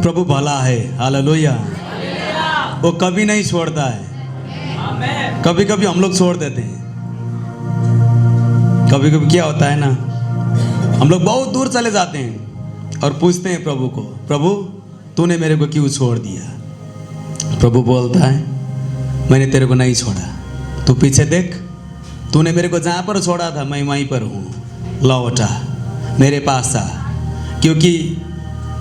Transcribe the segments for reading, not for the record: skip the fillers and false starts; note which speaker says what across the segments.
Speaker 1: प्रभु भला है, हालेलुया। वो कभी नहीं छोड़ता है। कभी कभी हम लोग छोड़ देते हैं। कभी कभी क्या होता है ना, हम लोग बहुत दूर चले जाते हैं और पूछते हैं प्रभु को, प्रभु तूने मेरे को क्यों छोड़ दिया? प्रभु बोलता है, मैंने तेरे को नहीं छोड़ा, तू पीछे देख, तूने मेरे को जहाँ पर छोड़ा था मैं वहीं पर हूँ, लौटा मेरे पास आ। क्योंकि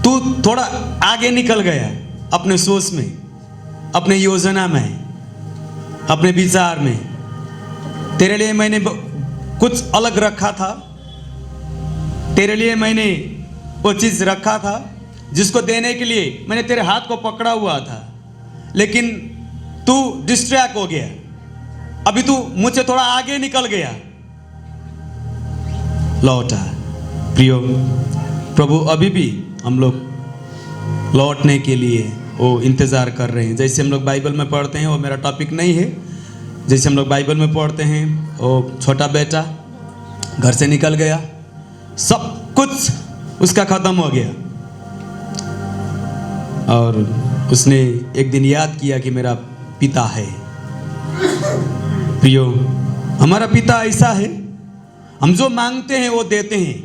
Speaker 1: तू थोड़ा आगे निकल गया अपने सोच में, अपने योजना में, अपने विचार में। तेरे लिए मैंने कुछ अलग रखा था, तेरे लिए मैंने वो चीज़ रखा था जिसको देने के लिए मैंने तेरे हाथ को पकड़ा हुआ था, लेकिन तू डिस्ट्रैक्ट हो गया। अभी तू मुझसे थोड़ा आगे निकल गया, लौटा। प्रियो, प्रभु अभी भी हम लोग लौटने के लिए वो इंतज़ार कर रहे हैं। जैसे हम लोग बाइबल में पढ़ते हैं, वो मेरा टॉपिक नहीं है, जैसे हम लोग बाइबल में पढ़ते हैं, वो छोटा बेटा घर से निकल गया, सब कुछ उसका ख़त्म हो गया, और उसने एक दिन याद किया कि मेरा पिता है। प्रियो, हमारा पिता ऐसा है, हम जो मांगते हैं वो देते हैं।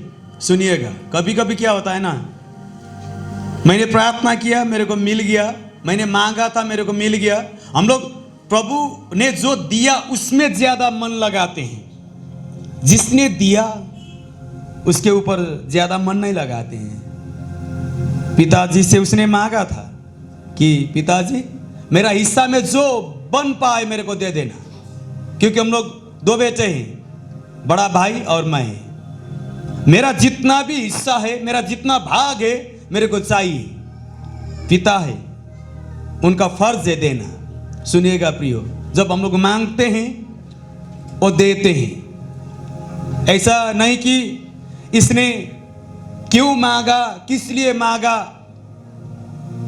Speaker 1: सुनिएगा, कभी कभी क्या होता है ना, मैंने प्रार्थना किया मेरे को मिल गया, मैंने मांगा था मेरे को मिल गया। हम लोग प्रभु ने जो दिया उसमें ज्यादा मन लगाते हैं, जिसने दिया उसके ऊपर ज्यादा मन नहीं लगाते हैं। पिताजी से उसने मांगा था कि पिताजी मेरा हिस्सा में जो बन पाए मेरे को दे देना, क्योंकि हम लोग दो बेटे हैं, बड़ा भाई और मैं। मेरा जितना भी हिस्सा है, मेरा जितना भाग है, मेरे को चाहिए। पिता है, उनका फर्ज है देना। सुनिएगा प्रियो, जब हम लोग मांगते हैं वो देते हैं। ऐसा नहीं कि इसने क्यों मांगा, किस लिए मांगा,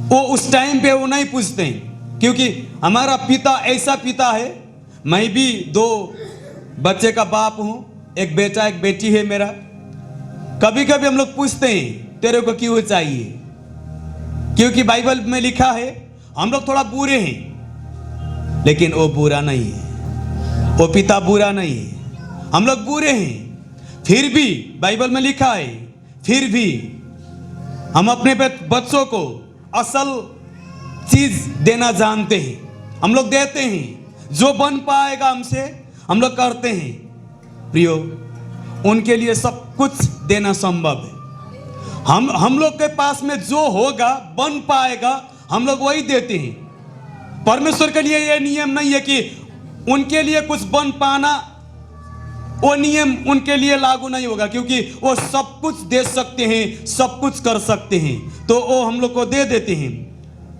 Speaker 1: वो उस टाइम पे वो नहीं पूछते हैं, क्योंकि हमारा पिता ऐसा पिता है। मैं भी दो बच्चे का बाप हूं, एक बेटा एक बेटी है मेरा। कभी कभी हम लोग पूछते हैं तेरे को क्यों चाहिए, क्योंकि बाइबल में लिखा है हम लोग थोड़ा बुरे हैं, लेकिन वो बुरा नहीं है, वो पिता बुरा नहीं है। हम लोग बुरे हैं, फिर भी बाइबल में लिखा है, फिर भी हम अपने बच्चों को असल चीज देना जानते हैं। हम लोग देते हैं, जो बन पाएगा हमसे हम लोग करते हैं। प्रियो, उनके लिए सब कुछ देना संभव है। हम लोग के पास में जो होगा, बन पाएगा, हम लोग वही देते हैं। परमेश्वर के लिए यह नियम नहीं है कि उनके लिए कुछ बन पाना, वो नियम उनके लिए लागू नहीं होगा, क्योंकि वो सब कुछ दे सकते हैं, सब कुछ कर सकते हैं, तो वो हम लोग को दे देते हैं।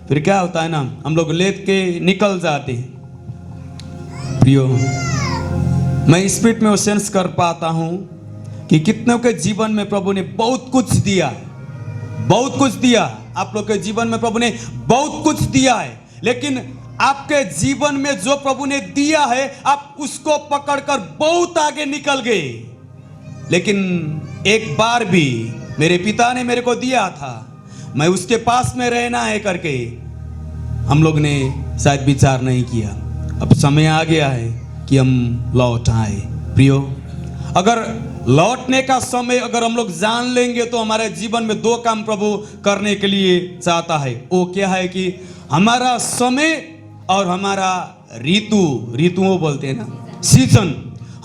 Speaker 1: फिर क्या होता है ना, हम लोग लेट के निकल जाते हैं। प्रियो, मैं स्पिरिट में वो सेंस कर पाता हूं कि कितनों के जीवन में प्रभु ने बहुत कुछ दिया है, बहुत कुछ दिया। आप लोग के जीवन में प्रभु ने बहुत कुछ दिया है, लेकिन आपके जीवन में जो प्रभु ने दिया है, आप उसको पकड़कर बहुत आगे निकल गए। लेकिन एक बार भी मेरे पिता ने मेरे को दिया था, मैं उसके पास में रहना है करके हम लोग ने शायद विचार नहीं किया। अब समय आ गया है कि हम लौट आए। प्रियो, अगर लौटने का समय अगर हम लोग जान लेंगे तो हमारे जीवन में दो काम प्रभु करने के लिए चाहता है। वो क्या है कि हमारा समय और हमारा ऋतुओं बोलते हैं ना, सीजन,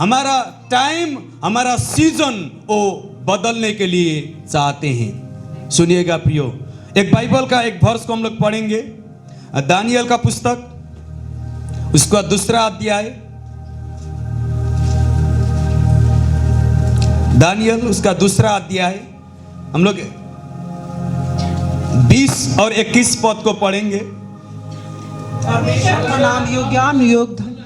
Speaker 1: हमारा टाइम, हमारा सीजन वो बदलने के लिए चाहते हैं। सुनिएगा प्रियो, एक बाइबल का एक वर्स को हम लोग पढ़ेंगे, दानियल का पुस्तक, उसका 2 अध्याय, दानियल उसका 2 अध्याय, हम लोग 20 और 21 पद को पढ़ेंगे।
Speaker 2: परमेश्वर का नाम युग ज्ञान युग धन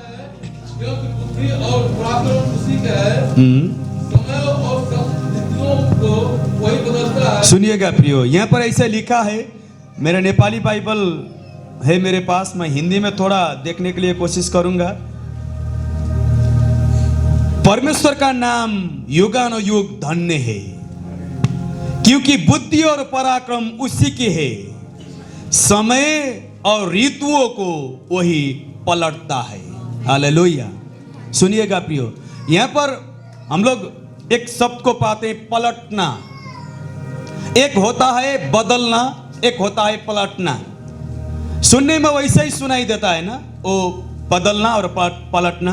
Speaker 3: बुद्धि और पराक्रम उसी का है। समय और ऋतुओं को वही बदलता है।
Speaker 1: सुनिएगा प्रियो, यहाँ पर ऐसे लिखा है, मेरा नेपाली बाइबल है मेरे पास, मैं हिंदी में थोड़ा देखने के लिए कोशिश करूंगा। परमेश्वर का नाम युगानुयुग धन्य है, क्योंकि बुद्धि और पराक्रम उसी के है। समय और ऋतुओं को वही पलटता है। हालेलुया। सुनिएगा प्रियो, यहाँ पर हम लोग एक शब्द को पाते हैं, पलटना। एक होता है बदलना, एक होता है पलटना। सुनने में वैसे ही सुनाई देता है ना, वो बदलना और पलटना।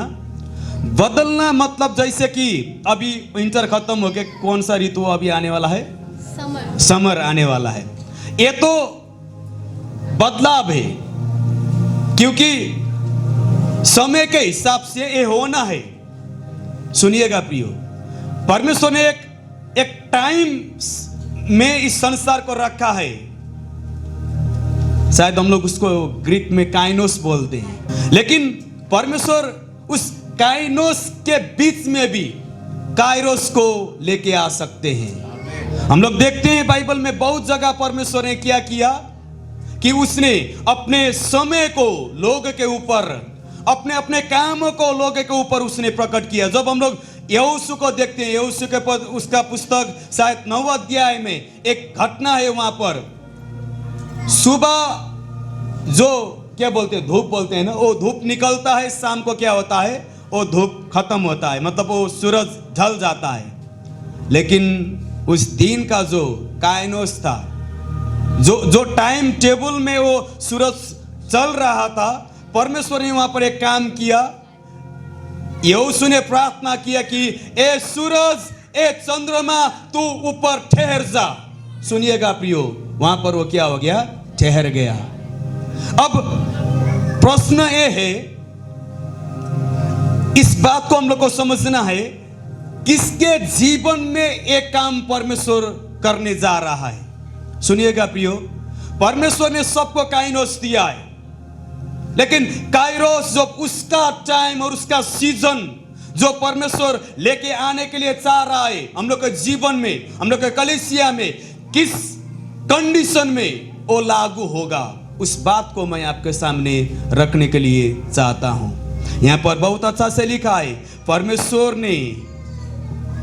Speaker 1: बदलना मतलब जैसे कि अभी विंटर खत्म हो गया, कौन सा ऋतु अभी आने वाला है? समर आने वाला है। ये तो बदलाव है, क्योंकि समय के हिसाब से ये होना है। सुनिएगा प्रियो, परमेश्वर ने एक टाइम में इस संसार को रखा है। शायद हम लोग उसको ग्रीक में काइनोस बोलते हैं, लेकिन परमेश्वर उस काइनोस के बीच में भी काइरोस को लेके आ सकते हैं। हम लोग देखते हैं बाइबल में बहुत जगह परमेश्वर ने क्या किया कि उसने अपने समय को लोग के ऊपर, अपने अपने कामों को लोग के ऊपर उसने प्रकट किया। जब हम लोग यहोशू को देखते हैं, यहोशू के पर उसका पुस्तक शायद 9 अध्याय में एक घटना है। वहां पर सुबह जो क्या बोलते हैं, धूप बोलते हैं ना, वो धूप निकलता है, शाम को क्या होता है, वो धूप खत्म होता है, मतलब वो सूरज ढल जाता है। लेकिन उस दिन का जो काइनोस था, जो टाइम टेबल में वो सूरज चल रहा था, परमेश्वर ने वहां पर एक काम किया। यहोशू ने प्रार्थना किया कि ए सूरज, ए चंद्रमा, तू ऊपर ठहर जा। सुनिएगा प्रियो, वहां पर वो क्या हो गया? ठहर गया। अब प्रश्न ये है, इस बात को हम लोग को समझना है, किसके जीवन में एक काम परमेश्वर करने जा रहा है। सुनिएगा प्रियो, परमेश्वर ने सबको काइरोस दिया है, लेकिन काइरोस जो उसका टाइम और उसका सीजन जो परमेश्वर लेके आने के लिए चाह रहा है हम लोग के जीवन में, हम लोग के कलीसिया में, किस कंडीशन में वो लागू होगा, उस बात को मैं आपके सामने रखने के लिए चाहता हूं। यहां पर बहुत अच्छा से लिखा है, परमेश्वर ने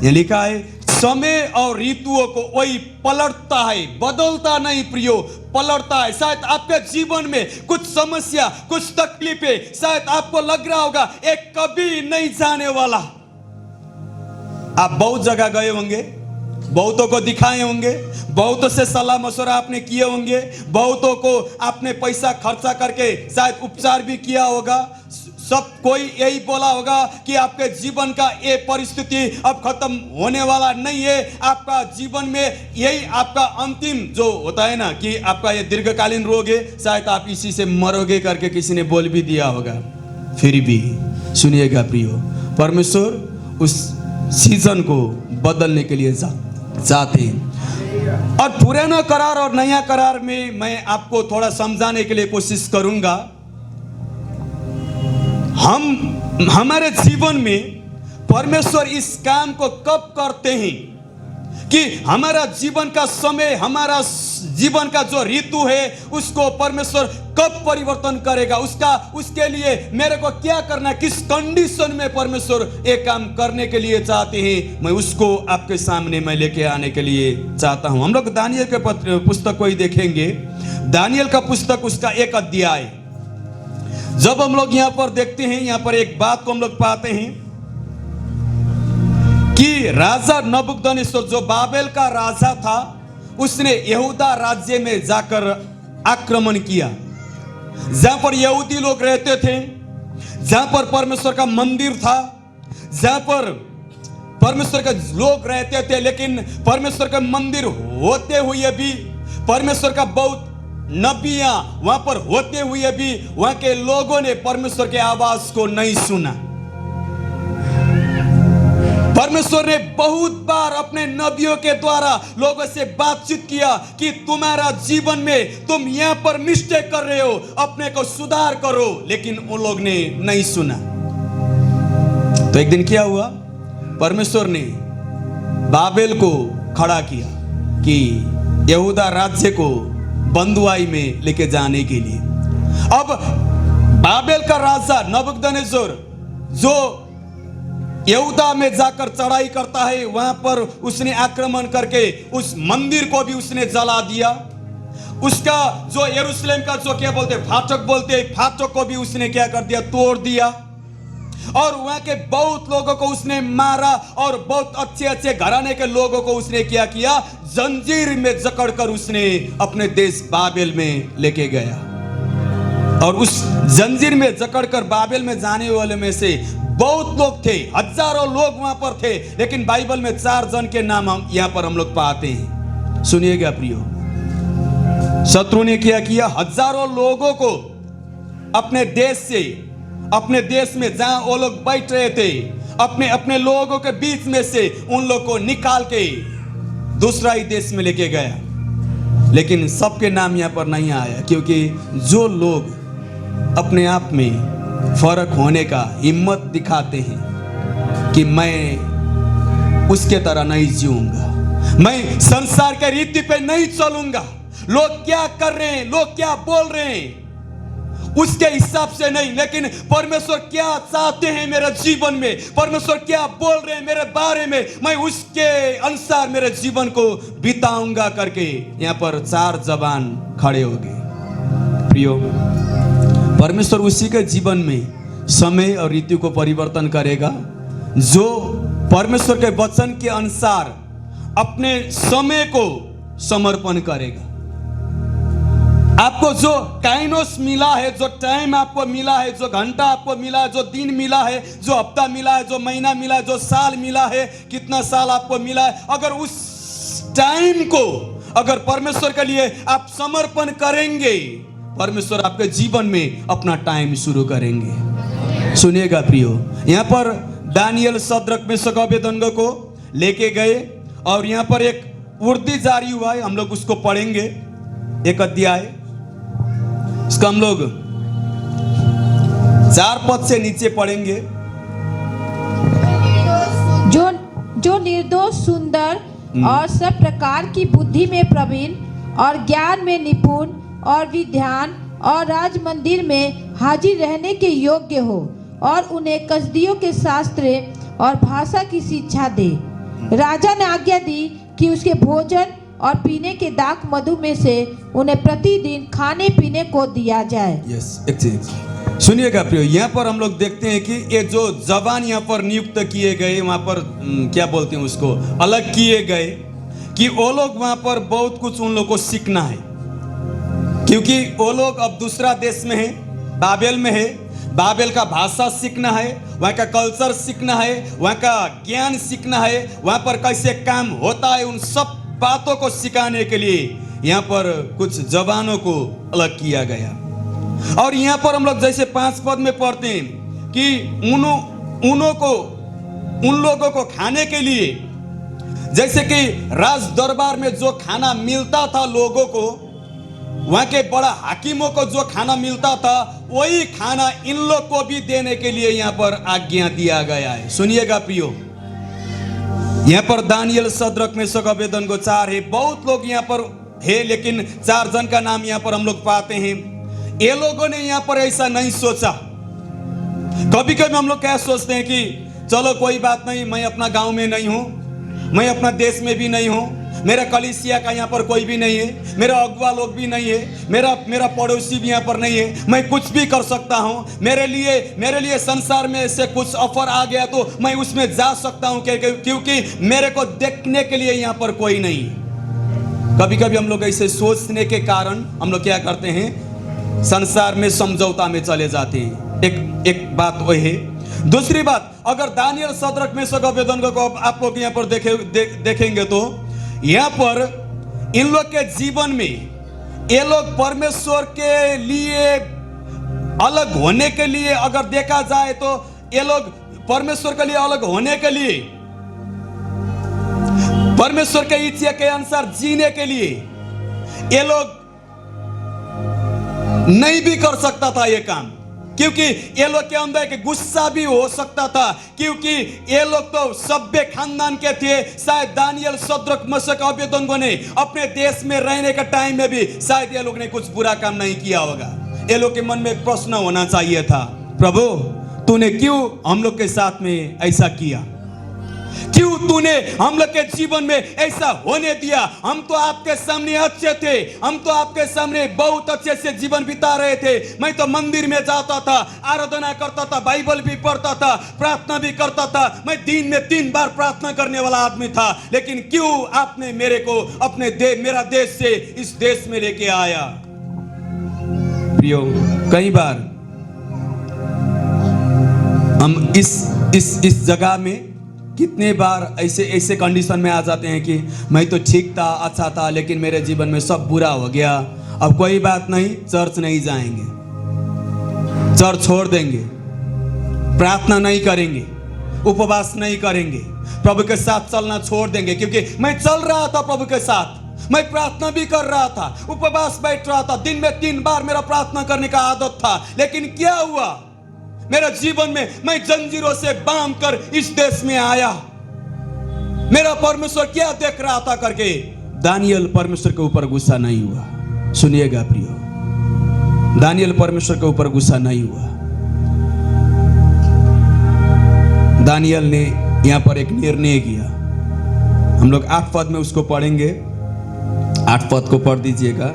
Speaker 1: यह लिखा है, समय और ऋतुओं को वही पलटता है, बदलता नहीं प्रियो, पलटता है। शायद आपके जीवन में कुछ समस्या, कुछ तकलीफें, शायद आपको लग रहा होगा एक कभी नहीं जाने वाला। आप बहुत जगह गए होंगे, बहुतों को दिखाए होंगे, बहुतों से सलाह मशवरा आपने किए होंगे, बहुतों को आपने पैसा खर्चा करके शायद उपचार भी किया होगा। सब कोई यही बोला होगा कि आपके जीवन का ये परिस्थिति अब खत्म होने वाला नहीं है, आपका जीवन में यही आपका अंतिम जो होता है ना, कि आपका ये दीर्घकालीन रोग है, शायद आप इसी से मरोगे करके किसी ने बोल भी दिया होगा। फिर भी सुनिएगा प्रियो, परमेश्वर उस सीजन को बदलने के लिए चाहते हैं। और पुराना करार और नया करार में मैं आपको थोड़ा समझाने के लिए कोशिश करूंगा। हमारे जीवन में परमेश्वर इस काम को कब करते हैं कि हमारा जीवन का समय, हमारा जीवन का जो ऋतु है, उसको परमेश्वर कब परिवर्तन करेगा, उसके लिए मेरे को क्या करना, किस कंडीशन में परमेश्वर एक काम करने के लिए चाहते हैं, मैं उसको आपके सामने मैं लेके आने के लिए चाहता हूं। हम लोग दानियल के पुस्तक को ही देखेंगे। दानियल का पुस्तक उसका 1 अध्याय, जब हम लोग यहां पर देखते हैं, यहां पर एक बात को हम लोग पाते हैं कि राजा नबूकदनेस्सर जो बाबेल का राजा था, उसने यहूदा राज्य में जाकर आक्रमण किया, जहां पर यहूदी लोग रहते थे, जहां पर परमेश्वर का मंदिर था, जहां पर परमेश्वर के लोग रहते थे। लेकिन परमेश्वर का मंदिर होते हुए भी, परमेश्वर का बहुत नबियां वहां पर होते हुए भी, वहां के लोगों ने परमेश्वर के आवाज को नहीं सुना। परमेश्वर ने बहुत बार अपने नबियों के द्वारा लोगों से बातचीत किया कि तुम्हारा जीवन में तुम यहां पर मिस्टेक कर रहे हो, अपने को सुधार करो, लेकिन उन लोग ने नहीं सुना। तो एक दिन क्या हुआ, परमेश्वर ने बाबेल को खड़ा किया कि यहूदा राज्य को बंदुआई में लेके जाने के लिए। अब बाबेल का राजा नबूकदनेस्सर जो यहूदा में जाकर चढ़ाई करता है, वहां पर उसने आक्रमण करके उस मंदिर को भी उसने जला दिया। उसका जो यरूशलेम का जो क्या बोलते फाटक बोलते, फाटक को भी उसने क्या कर दिया, तोड़ दिया। और वहां के बहुत लोगों को उसने मारा और बहुत अच्छे अच्छे घराने के लोगों को उसने क्या किया, जंजीर में जकड़कर उसने अपने देश बाबेल में लेके गया। और उस जंजीर में जकड़कर बाबेल में जाने वाले में से बहुत लोग थे, हजारों लोग वहां पर थे, लेकिन बाइबल में 4 जन के नाम हम यहां पर हम लोग पाते हैं। सुनिएगा प्रियो, शत्रु ने क्या किया, हजारों लोगों को अपने देश से, अपने देश में जहां वो लोग बैठ रहे थे, अपने अपने लोगों के बीच में से उन लोग को निकाल के दूसरा ही देश में लेके गया। लेकिन सबके नाम यहां पर नहीं आया, क्योंकि जो लोग अपने आप में फर्क होने का हिम्मत दिखाते हैं कि मैं उसके तरह नहीं जीऊंगा, मैं संसार के रीति पे नहीं चलूंगा, लोग क्या कर रहे हैं, लोग क्या बोल रहे हैं उसके हिसाब से नहीं, लेकिन परमेश्वर क्या चाहते हैं मेरे जीवन में, परमेश्वर क्या बोल रहे हैं मेरे बारे में, मैं उसके अनुसार मेरे जीवन को बिताऊंगा करके यहां पर 4 जवान खड़े हो गए। प्रियो, परमेश्वर उसी के जीवन में समय और ऋतु को परिवर्तन करेगा जो परमेश्वर के वचन के अनुसार अपने समय को समर्पण करेगा। आपको जो काइनोस मिला है, जो टाइम आपको मिला है, जो घंटा आपको मिला है, जो दिन मिला है, जो हफ्ता मिला है, जो महीना मिला है, जो साल मिला है, कितना साल आपको मिला है, अगर उस टाइम को अगर परमेश्वर के लिए आप समर्पण करेंगे, परमेश्वर आपके जीवन में अपना टाइम शुरू करेंगे। सुनिएगा प्रियो, यहाँ पर दानियल, शद्रक, मेशक, अबेदनगो को लेके गए और यहाँ पर एक उर्दी जारी हुआ है, हम लोग उसको पढ़ेंगे। एक अध्याय, इसका हम लोग 4 पद से नीचे पढ़ेंगे।
Speaker 4: जो निर्दोष, सुंदर और सब प्रकार की बुद्धि में प्रवीण और ज्ञान में निपुण और विद्वान और राज मंदिर में हाजिर रहने के योग्य हो, और उन्हें कसदियों के शास्त्र और भाषा की शिक्षा दे। राजा ने आज्ञा दी कि उसके भोजन और पीने के दाख मधु में से उन्हें प्रतिदिन खाने पीने को दिया जाए।
Speaker 1: एक चीज सुनिएगा प्रियो, यहाँ पर हम लोग देखते हैं कि ये जो जवान यहाँ पर नियुक्त किए गए, वहाँ पर क्या बोलते हैं उसको, अलग किए गए, कि वो लोग वहाँ पर बहुत कुछ उन लोग को सीखना है, क्योंकि वो लोग अब दूसरा देश में है, बाबेल में है, बाबेल का भाषा सीखना है, वहाँ का कल्चर सीखना है, वहाँ का ज्ञान सीखना है, वहाँ पर कैसे काम होता है, उन सब बातों को सिखाने के लिए यहाँ पर कुछ जवानों को अलग किया गया। और यहाँ पर हम लोग जैसे 5 पद में पढ़ते हैं कि उन लोगों को खाने के लिए, जैसे कि राज दरबार में जो खाना मिलता था लोगों को, वहां के बड़ा हाकिमों को जो खाना मिलता था, वही खाना इन लोग को भी देने के लिए यहाँ पर आज्ञा दिया गया है। सुनिएगा प्रियो, यहाँ पर दानियल, शद्रक, मेशक, अबेदनगो 4 है, बहुत लोग यहाँ पर है, लेकिन 4 जन का नाम यहाँ पर हम लोग पाते हैं। ये लोगों ने यहाँ पर ऐसा नहीं सोचा। कभी कभी हम लोग क्या सोचते हैं कि चलो कोई बात नहीं, मैं अपना गांव में नहीं हूँ, मैं अपना देश में भी नहीं हूँ, मेरा कलीसिया का यहाँ पर कोई भी नहीं है, मेरा अगुआ लोग भी नहीं है, मेरा पड़ोसी भी यहाँ पर नहीं है, मैं कुछ भी कर सकता हूँ, मेरे लिए संसार में से कुछ ऑफर आ गया तो मैं उसमें जा सकता हूँ, क्योंकि मेरे को देखने के लिए यहाँ पर कोई नहीं है। कभी कभी हम लोग ऐसे सोचने के कारण हम लोग क्या करते हैं, संसार में समझौता में चले जाते हैं। एक बात वही है। दूसरी बात, अगर दानियल, शद्रक, मेशक, अबेदनगो को आप लोग यहाँ पर देखेंगे तो यहाँ पर इन लोग के जीवन में ये लोग परमेश्वर के लिए अलग होने के लिए, अगर देखा जाए तो ये लोग परमेश्वर के लिए अलग होने के लिए, परमेश्वर के इच्छा के अनुसार जीने के लिए ये लोग नहीं भी कर सकता था ये काम, क्योंकि ये लोग के अंदर एक गुस्सा भी हो सकता था, क्योंकि ये लोग तो सभ्य खानदान के थे। शायद दानियल, शद्रक, मेशक, अबेदनगो ने अपने देश में रहने के टाइम में भी शायद ये लोग ने कुछ बुरा काम नहीं किया होगा। ये लोग के मन में एक प्रश्न होना चाहिए था, प्रभु तूने क्यों हम लोग के साथ में ऐसा किया, क्यों तूने हम लोग के जीवन में ऐसा होने दिया? हम तो आपके सामने अच्छे थे, हम तो आपके सामने बहुत अच्छे से जीवन बिता रहे थे। मैं तो मंदिर में जाता था, आराधना करता था, बाइबल भी पढ़ता था, प्रार्थना भी करता था। मैं दिन में 3 बार प्रार्थना करने वाला आदमी था। लेकिन क्यों आपने मेरे को मेरा देश से इस देश में लेके आया? प्रियो, कई बार हम इस जगह में कितने बार ऐसे कंडीशन में आ जाते हैं कि मैं तो ठीक था, अच्छा था, लेकिन मेरे जीवन में सब बुरा हो गया। अब कोई बात नहीं, चर्च नहीं जाएंगे, चर्च छोड़ देंगे, प्रार्थना नहीं करेंगे, उपवास नहीं करेंगे, प्रभु के साथ चलना छोड़ देंगे। क्योंकि मैं चल रहा था प्रभु के साथ, मैं प्रार्थना भी कर रहा था, उपवास बैठ रहा था, दिन में 3 बार मेरा प्रार्थना करने का आदत था। लेकिन क्या हुआ मेरा जीवन में? मैं जंजीरों से बांध कर इस देश में आया। मेरा परमेश्वर क्या देख रहा था करके दानियल परमेश्वर के ऊपर गुस्सा नहीं हुआ। सुनिएगा प्रियो, दानियल परमेश्वर के ऊपर गुस्सा नहीं हुआ। दानियल ने यहां पर एक निर्णय किया। हम लोग 8 पद में उसको पढ़ेंगे। 8 पद को पढ़ दीजिएगा।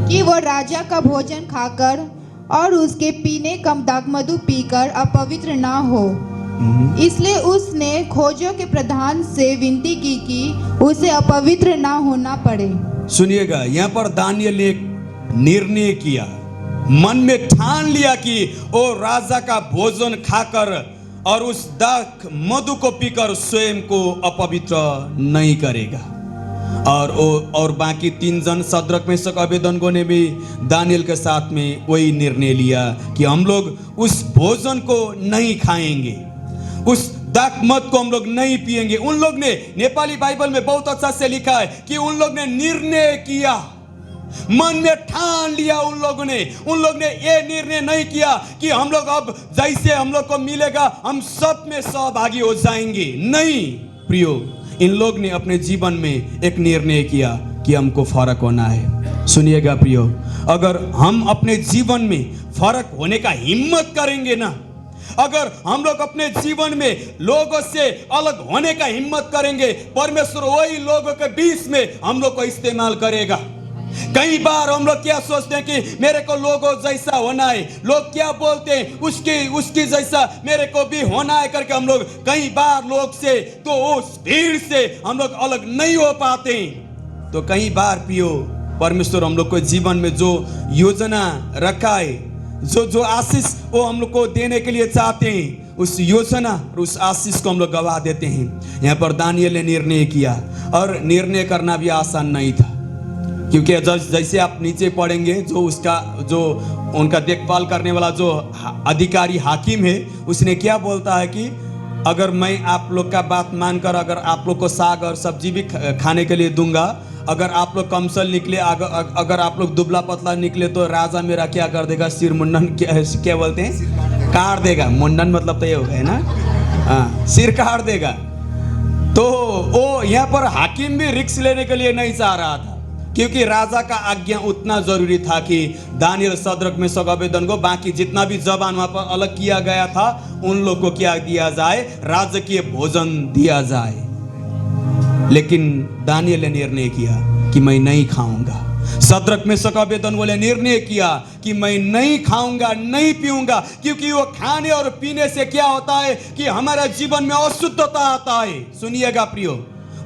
Speaker 4: कि वो राजा का भोजन खाकर और उसके पीने का दाखमधु पीकर अपवित्र ना हो, इसलिए उसने खोजों के प्रधान से विनती की कि उसे अपवित्र ना होना पड़े। सुनिएगा,
Speaker 1: यहाँ पर दानियल ने एक निर्णय किया, मन में ठान लिया कि वो राजा का भोजन खाकर और उस दाख मधु को पीकर स्वयं को अपवित्र नहीं करेगा। और बाकी 3 जन सद्रक मेशक अबेदनगो ने भी दानियल के साथ में वही निर्णय लिया कि हम लोग उस भोजन को नहीं खाएंगे, उस दाख मद को हम लोग नहीं पिएंगे। उन लोग ने, नेपाली बाइबल में बहुत अच्छा से लिखा है कि उन लोग ने निर्णय किया, मन में ठान लिया। उन लोग ने ये निर्णय नहीं किया कि हम लोग अब जैसे हम लोग को मिलेगा हम सब में सहभागी हो जाएंगे। नहीं प्रियो, इन लोग ने अपने जीवन में एक निर्णय किया कि हमको फर्क होना है। सुनिएगा प्रियो, अगर हम अपने जीवन में फर्क होने का हिम्मत करेंगे ना, अगर हम लोग अपने जीवन में लोगों से अलग होने का हिम्मत करेंगे, परमेश्वर वही लोगों के बीच में हम लोग को इस्तेमाल करेगा। कई बार हम लोग क्या सोचते हैं कि मेरे को लोगों जैसा होना है, लोग क्या बोलते हैं उसकी जैसा मेरे को भी होना है करके हम लोग कई बार लोग से, तो उस भीड़ से हम लोग अलग नहीं हो पाते। तो कई बार पियो, परमेश्वर हम लोग को जीवन में जो योजना रखा है, जो आशीष वो हम लोग को देने के लिए चाहते हैं, उस योजना और उस आशीष को हम लोग गवा देते हैं। यहाँ पर दानियल ने निर्णय किया, और निर्णय करना भी आसान नहीं था। क्योंकि जैसे आप नीचे पढ़ेंगे, जो उनका देखभाल करने वाला जो अधिकारी हाकिम है, उसने क्या बोलता है कि अगर मैं आप लोग का बात मानकर अगर आप लोग को साग और सब्जी भी खाने के लिए दूंगा, अगर आप लोग कमसल निकले, अगर आप लोग दुबला पतला निकले, तो राजा मेरा क्या कर देगा? सिर मुंडन, क्या बोलते हैं, काट देगा। मुंडन मतलब तो ये हो गया ना, हाँ, सिर काट देगा। तो वो यहाँ पर हाकिम भी रिस्क लेने के लिए नहीं चाह रहा था, क्योंकि राजा का आज्ञा उतना जरूरी था कि दानियल, सद्रक मेशक अबेदनगो, बाकी जितना भी जबान वहां पर अलग किया गया था, उन लोग को क्या दिया जाए? राजकीय भोजन दिया जाए। लेकिन दानियल ने निर्णय किया कि मैं नहीं खाऊंगा। सद्रक मेशक अबेदनगो ने निर्णय किया कि मैं नहीं खाऊंगा, नहीं पीऊंगा, क्योंकि वो खाने और पीने से क्या होता है कि हमारे जीवन में अशुद्धता आता है। सुनिएगा प्रियो,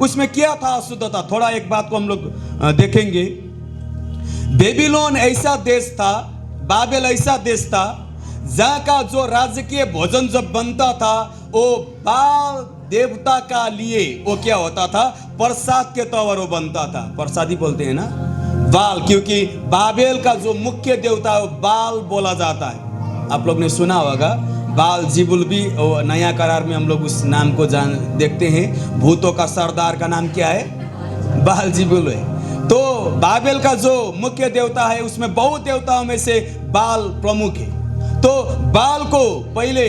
Speaker 1: उसमें क्या था अशुद्धता? थोड़ा एक बात को हम लोग देखेंगे। बेबीलोन ऐसा देश था, बाबेल ऐसा देश था, जहाँ का जो राजकीय भोजन जब बनता था, वो बाल देवता का लिए वो क्या होता था? प्रसाद के तौर वो बनता था। प्रसादी बोलते हैं ना, बाल, क्योंकि बाबेल का जो मुख्य देवता है वो बाल बोला जाता है। आप लोग ने सुना होगा, बाल जिबुल भी नया करार में हम लोग उस नाम को देखते हैं। भूतों का सरदार का नाम क्या है? बाल जिबुल है। तो बाबेल का जो मुख्य देवता है, उसमें बहुत देवताओं में से बाल प्रमुख है। तो बाल को पहले,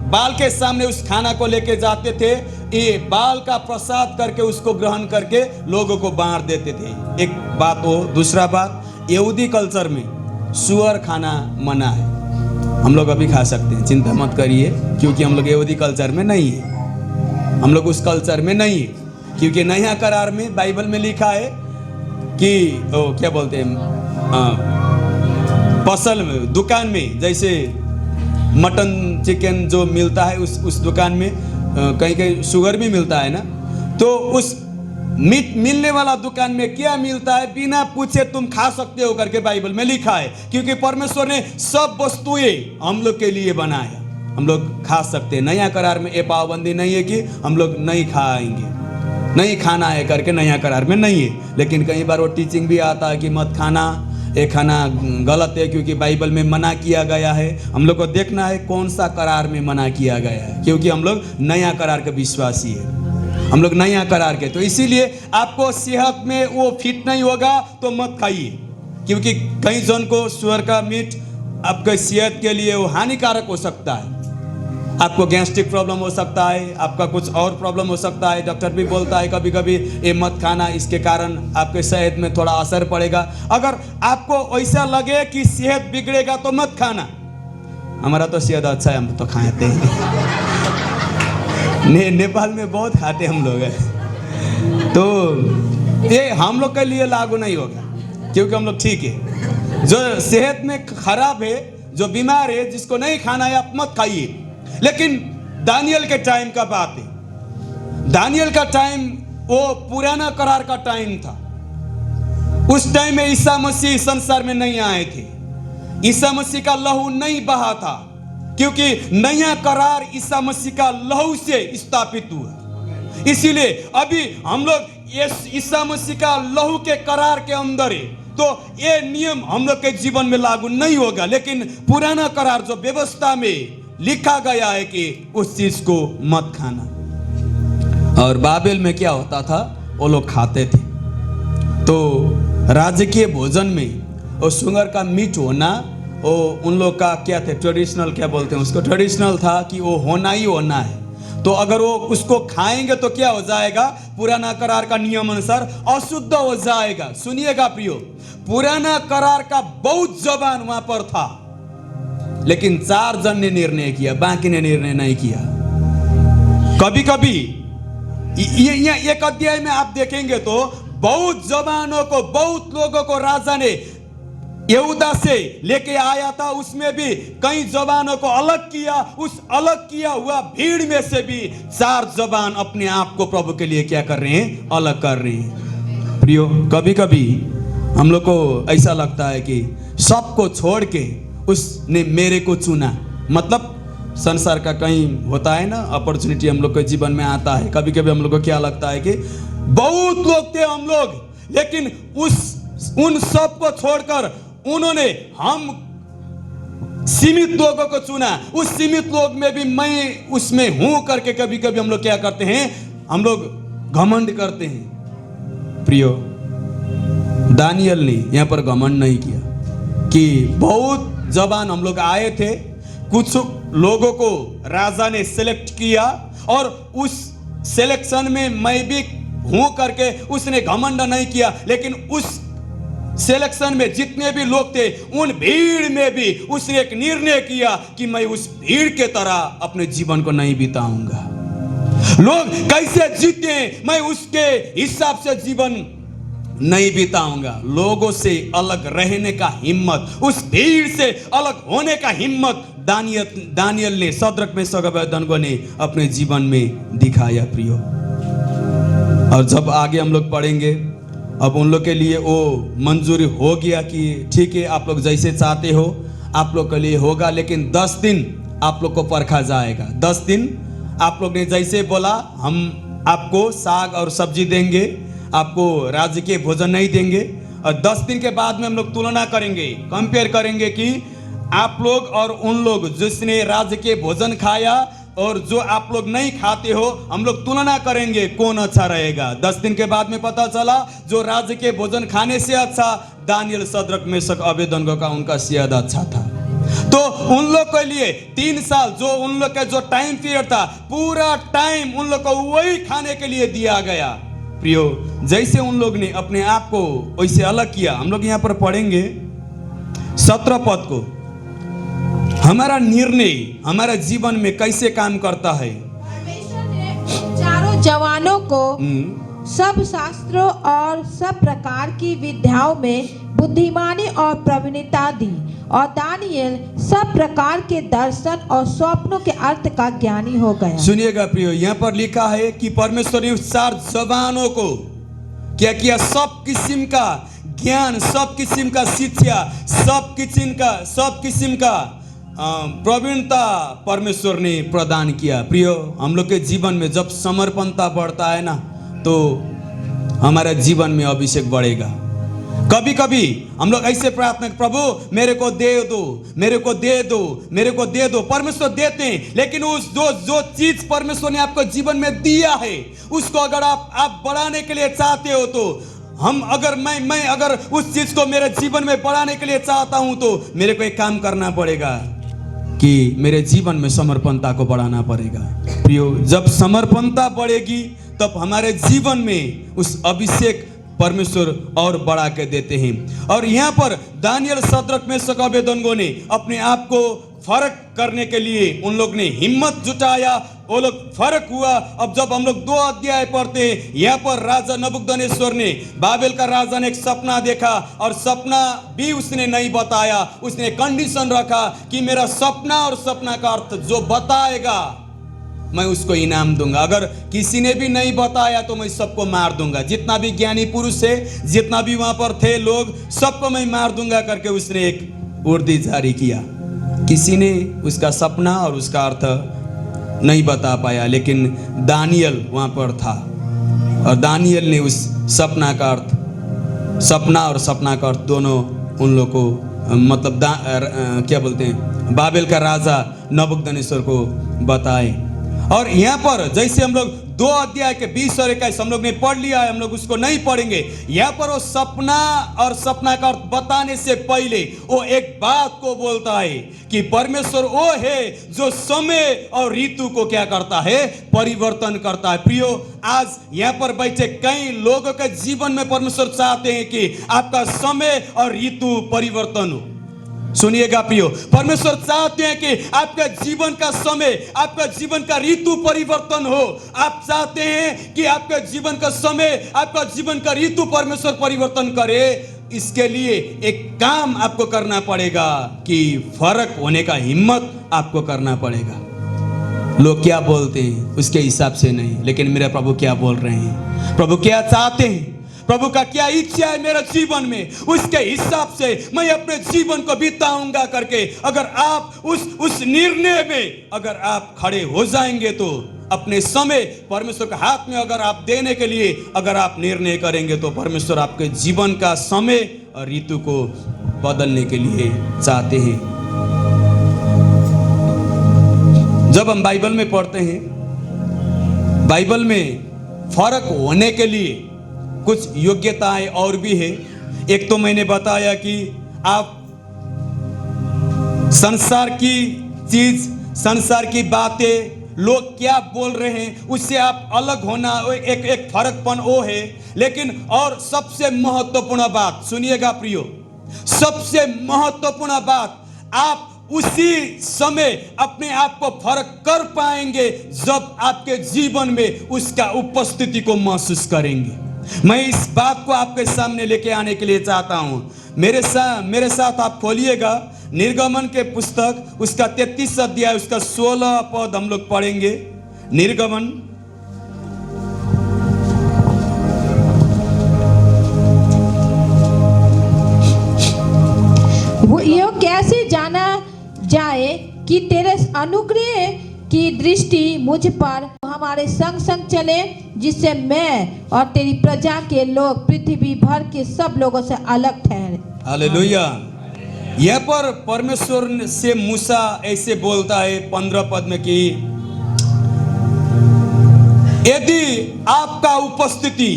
Speaker 1: बाल के सामने उस खाना को लेके जाते थे, ये बाल का प्रसाद करके उसको ग्रहण करके लोगों को बांट देते थे। एक बात हो। दूसरा बात, यहूदी कल्चर में सुअर खाना मना है। हम लोग अभी खा सकते हैं, चिंता मत करिए। क्योंकि हम लोग यहूदी कल्चर में नहीं है, हम लोग उस कल्चर में नहीं है। क्योंकि नया करार में बाइबल में लिखा है कि क्या बोलते हैं, फसल में, दुकान में जैसे मटन चिकन जो मिलता है उस दुकान में कहीं कहीं शुगर भी मिलता है ना, तो उस मीट मिलने वाला दुकान में क्या मिलता है बिना पूछे तुम खा सकते हो करके बाइबल में लिखा है। क्योंकि परमेश्वर ने सब वस्तुएं हम लोग के लिए बनाया, हम लोग खा सकते हैं। नया करार में ये पाबंदी नहीं है कि हम लोग नहीं खाएंगे, नहीं खाना है करके नया करार में नहीं है। लेकिन कई बार वो टीचिंग भी आता है कि मत खाना, ये खाना गलत है क्योंकि बाइबल में मना किया गया है। हम लोग को देखना है कौन सा करार में मना किया गया है, क्योंकि हम लोग नया करार के विश्वासी है, हम लोग नया करार के। तो इसीलिए आपको सेहत में वो फिट नहीं होगा तो मत खाइए, क्योंकि कई जन को सुअर का मीट आपके सेहत के लिए वो हानिकारक हो सकता है। आपको गैस्ट्रिक प्रॉब्लम हो सकता है, आपका कुछ और प्रॉब्लम हो सकता है। डॉक्टर भी बोलता है कभी कभी ये मत खाना, इसके कारण आपके सेहत में थोड़ा असर पड़ेगा। अगर आपको ऐसा लगे कि सेहत बिगड़ेगा तो मत खाना। हमारा तो सेहत अच्छा है, हम तो खाते हैं। नेपाल में बहुत खाते हम लोग हैं, तो ये हम लोग के लिए लागू नहीं होगा क्योंकि हम लोग ठीक है। जो सेहत में खराब है, जो बीमार है, जिसको नहीं खाना है आप मत खाइए। लेकिन दानियल के टाइम का बात है, दानियल का टाइम वो पुराना करार का टाइम था। उस टाइम में ईसा मसीह संसार में नहीं आए थे, ईसा मसीह का लहू नहीं बहा था, क्योंकि नया करार ईसा मसीह का लहू से स्थापित हुआ। इसीलिए अभी हम लोग ईसा मसीह का लहू के करार के अंदर है, तो ये नियम हम लोग के जीवन में लागू नहीं होगा। लेकिन पुराना करार जो व्यवस्था में लिखा गया है कि उस चीज को मत खाना। और बाबेल में क्या होता था, वो लोग खाते थे। तो राजकीय भोजन में वो सुअर का मीट होना, वो उन लोग का क्या थे, ट्रेडिशनल क्या बोलते हैं उसको, ट्रेडिशनल था कि वो होना ही होना है। तो अगर वो उसको खाएंगे तो क्या हो जाएगा, पुराना करार का नियम अनुसार अशुद्ध हो जाएगा। सुनिएगा प्रियो, पुराना करार का बहुत जबान वहां पर था, लेकिन 4 जन ने निर्णय किया, बाकी ने निर्णय नहीं किया। कभी कभी ये एक अध्याय में आप देखेंगे तो बहुत जवानों को, बहुत लोगों को राजा ने यहूदा से लेके आया था, उसमें भी कई जवानों को अलग किया। उस अलग किया हुआ भीड़ में से भी 4 जवान अपने आप को प्रभु के लिए क्या कर रहे हैं, अलग कर रहे हैं। प्रियो, कभी कभी हम लोग को ऐसा लगता है कि सबको छोड़ के उसने मेरे को चुना। मतलब संसार का कहीं होता है ना, अपॉर्चुनिटी हम लोग के जीवन में आता है। कभी कभी हम लोग को क्या लगता है कि बहुत लोग थे हम लोग, लेकिन उन सब को छोड़कर उन्होंने हम सीमित लोगों को चुना। उस सीमित लोग में भी मैं उसमें हूं करके कभी कभी हम लोग क्या करते हैं, हम लोग घमंड करते हैं। प्रियो, दानियल ने यहां पर घमंड नहीं किया कि बहुत जवान हम लोग आए थे, कुछ लोगों को राजा ने सिलेक्ट किया और उस सिलेक्शन में मैं भी हूं करके उसने घमंड नहीं किया। लेकिन उस सिलेक्शन में जितने भी लोग थे, उन भीड़ में भी उसने एक निर्णय किया कि मैं उस भीड़ के तरह अपने जीवन को नहीं बिताऊंगा। लोग कैसे जीते मैं उसके हिसाब से जीवन नहीं बिताऊंगा। लोगों से अलग रहने का हिम्मत, उस भीड़ से अलग होने का हिम्मत दानियल ने, शद्रक मेशक अबेदनगो ने अपने जीवन में दिखाया। प्रियो, और जब आगे हम लोग पढ़ेंगे, अब उन लोग के लिए वो मंजूरी हो गया कि ठीक है, आप लोग जैसे चाहते हो आप लोग के लिए होगा, लेकिन 10 दिन आप लोग को परखा जाएगा। 10 दिन आप लोग ने जैसे बोला, हम आपको साग और सब्जी देंगे, आपको राज्य के भोजन नहीं देंगे। और 10 दिन के बाद में हम लोग तुलना करेंगे, कंपेयर करेंगे कि आप लोग और उन लोग जिसने राज्य के भोजन खाया और जो आप लोग नहीं खाते हो, हम लोग तुलना करेंगे कौन अच्छा रहेगा। 10 दिन के बाद में पता चला जो राज्य के भोजन खाने से अच्छा, दानियल, शद्रक मेशक अबेदनगो का उनका सेहत अच्छा था। तो उन लोग के लिए 3 साल जो उन लोग का जो टाइम पीरियड था, पूरा टाइम उन लोग को वही खाने के लिए दिया गया। प्रियो, जैसे उन लोग ने अपने आप को वैसे अलग किया। हम लोग यहाँ पर पढ़ेंगे 17 पद को। हमारा निर्णय हमारा जीवन में कैसे काम करता है।
Speaker 4: परमेश्वर ने चारों जवानों को सब शास्त्रों और सब प्रकार की विद्याओं में बुद्धिमानी और प्रवीणता दी, और दानियल सब प्रकार के दर्शन और स्वप्नों के अर्थ का ज्ञानी हो गया।
Speaker 1: सुनिएगा प्रियो, यहाँ पर लिखा है कि परमेश्वर ने उस 4 जवानों को क्या किया, सब किस्म का ज्ञान, सब किस्म का शिक्षा, सब किस्म का प्रवीणता परमेश्वर ने प्रदान किया। प्रियो, हम लोग के जीवन में जब समर्पणता बढ़ता है ना, तो हमारा जीवन में अभिषेक बढ़ेगा। कभी कभी हम लोग ऐसे प्रार्थना, प्रभु मेरे को दे दो, मेरे को दे दो, मेरे को दे दो। परमेश्वर देते हैं, लेकिन उस जो चीज परमेश्वर ने आपको जीवन में दिया है, उसको अगर आप बढ़ाने के लिए चाहते हो, तो मैं अगर उस चीज को मेरे जीवन में बढ़ाने के लिए चाहता हूं, तो मेरे को एक काम करना पड़ेगा कि मेरे जीवन में समर्पणता को बढ़ाना पड़ेगा। प्रियो, जब समर्पणता बढ़ेगी तब हमारे जीवन में उस अभिषेक परमेश्वर और बढ़ा के देते हैं। और यहाँ पर दानियल, शद्रक, मेशक, अबेदनगो ने अपने आप को फर्क करने के लिए उन लोग ने हिम्मत जुटाया, वो लोग फर्क हुआ। अब जब हम लोग 2 अध्याय पढ़ते हैं, यहाँ पर राजा नबूकदनेस्सर ने, बाबेल का राजा ने एक सपना देखा, और सपना भी उसने नहीं बताया। उसने कंडीशन रखा कि मेरा सपना और सपना का अर्थ जो बताएगा मैं उसको इनाम दूंगा। अगर किसी ने भी नहीं बताया तो मैं सबको मार दूंगा। जितना भी ज्ञानी पुरुष है, जितना भी वहां पर थे लोग, सबको मैं मार दूंगा करके उसने एक उर्दी जारी किया। किसी ने उसका सपना और उसका अर्थ नहीं बता पाया, लेकिन दानियल वहां पर था, और दानियल ने उस सपना का अर्थ, सपना और सपना का अर्थ दोनों उन लोग को, मतलब क्या बोलते हैं, बाबेल का राजा नबूकदनेस्सर को बताए। और यहाँ पर जैसे हम लोग 2 अध्याय के 20 और 21 हम लोग ने पढ़ लिया है, हम लोग उसको नहीं पढ़ेंगे। यहाँ पर वो सपना और सपना का अर्थ बताने से पहले वो एक बात को बोलता है कि परमेश्वर वो है जो समय और ऋतु को क्या करता है, परिवर्तन करता है। प्रियो, आज यहाँ पर बैठे कई लोगों के जीवन में परमेश्वर चाहते हैं कि आपका समय और ऋतु परिवर्तन हो। सुनिएगा प्रियो, परमेश्वर चाहते हैं कि आपका जीवन का समय, आपका जीवन का ऋतु परिवर्तन हो। आप चाहते हैं कि आपका जीवन का समय, आपका जीवन का ऋतु परमेश्वर परिवर्तन करे। इसके लिए एक काम आपको करना पड़ेगा कि फर्क होने का हिम्मत आपको करना पड़ेगा। लोग क्या बोलते हैं उसके हिसाब से नहीं, लेकिन मेरे प्रभु क्या बोल रहे हैं, प्रभु क्या चाहते हैं, प्रभु का क्या इच्छा है मेरे जीवन में, उसके हिसाब से मैं अपने जीवन को बिताऊंगा करके अगर आप उस निर्णय में अगर आप खड़े हो जाएंगे, तो अपने समय परमेश्वर के हाथ में अगर आप देने के लिए अगर आप निर्णय करेंगे, तो परमेश्वर आपके जीवन का समय और ऋतु को बदलने के लिए चाहते हैं। जब हम बाइबल में पढ़ते हैं, बाइबल में फर्क होने के लिए कुछ योग्यताएं और भी है। एक तो मैंने बताया कि आप संसार की चीज, संसार की बातें, लोग क्या बोल रहे हैं, उससे आप अलग होना एक फर्कपन वो है। लेकिन और सबसे महत्वपूर्ण बात सुनिएगा प्रियो, सबसे महत्वपूर्ण बात, आप उसी समय अपने आप को फर्क कर पाएंगे जब आपके जीवन में उसका उपस्थिति को महसूस करेंगे। मैं इस बात को आपके सामने लेके आने के लिए चाहता हूं। मेरे साथ आप खोलिएगा निर्गमन के पुस्तक, उसका 33 अध्याय, उसका 16 पद हम लोग पढ़ेंगे। निर्गमन
Speaker 4: वो यो कैसे जाना जाए कि तेरे अनुग्रह की दृष्टि मुझ पर हमारे संग संग चले, जिससे मैं और तेरी प्रजा के लोग पृथ्वी भर के सब लोगों से अलग ठहरे।
Speaker 1: हालेलुया। यह पर परमेश्वर से मूसा ऐसे बोलता है 15 पद में कि यदि आपका उपस्थिति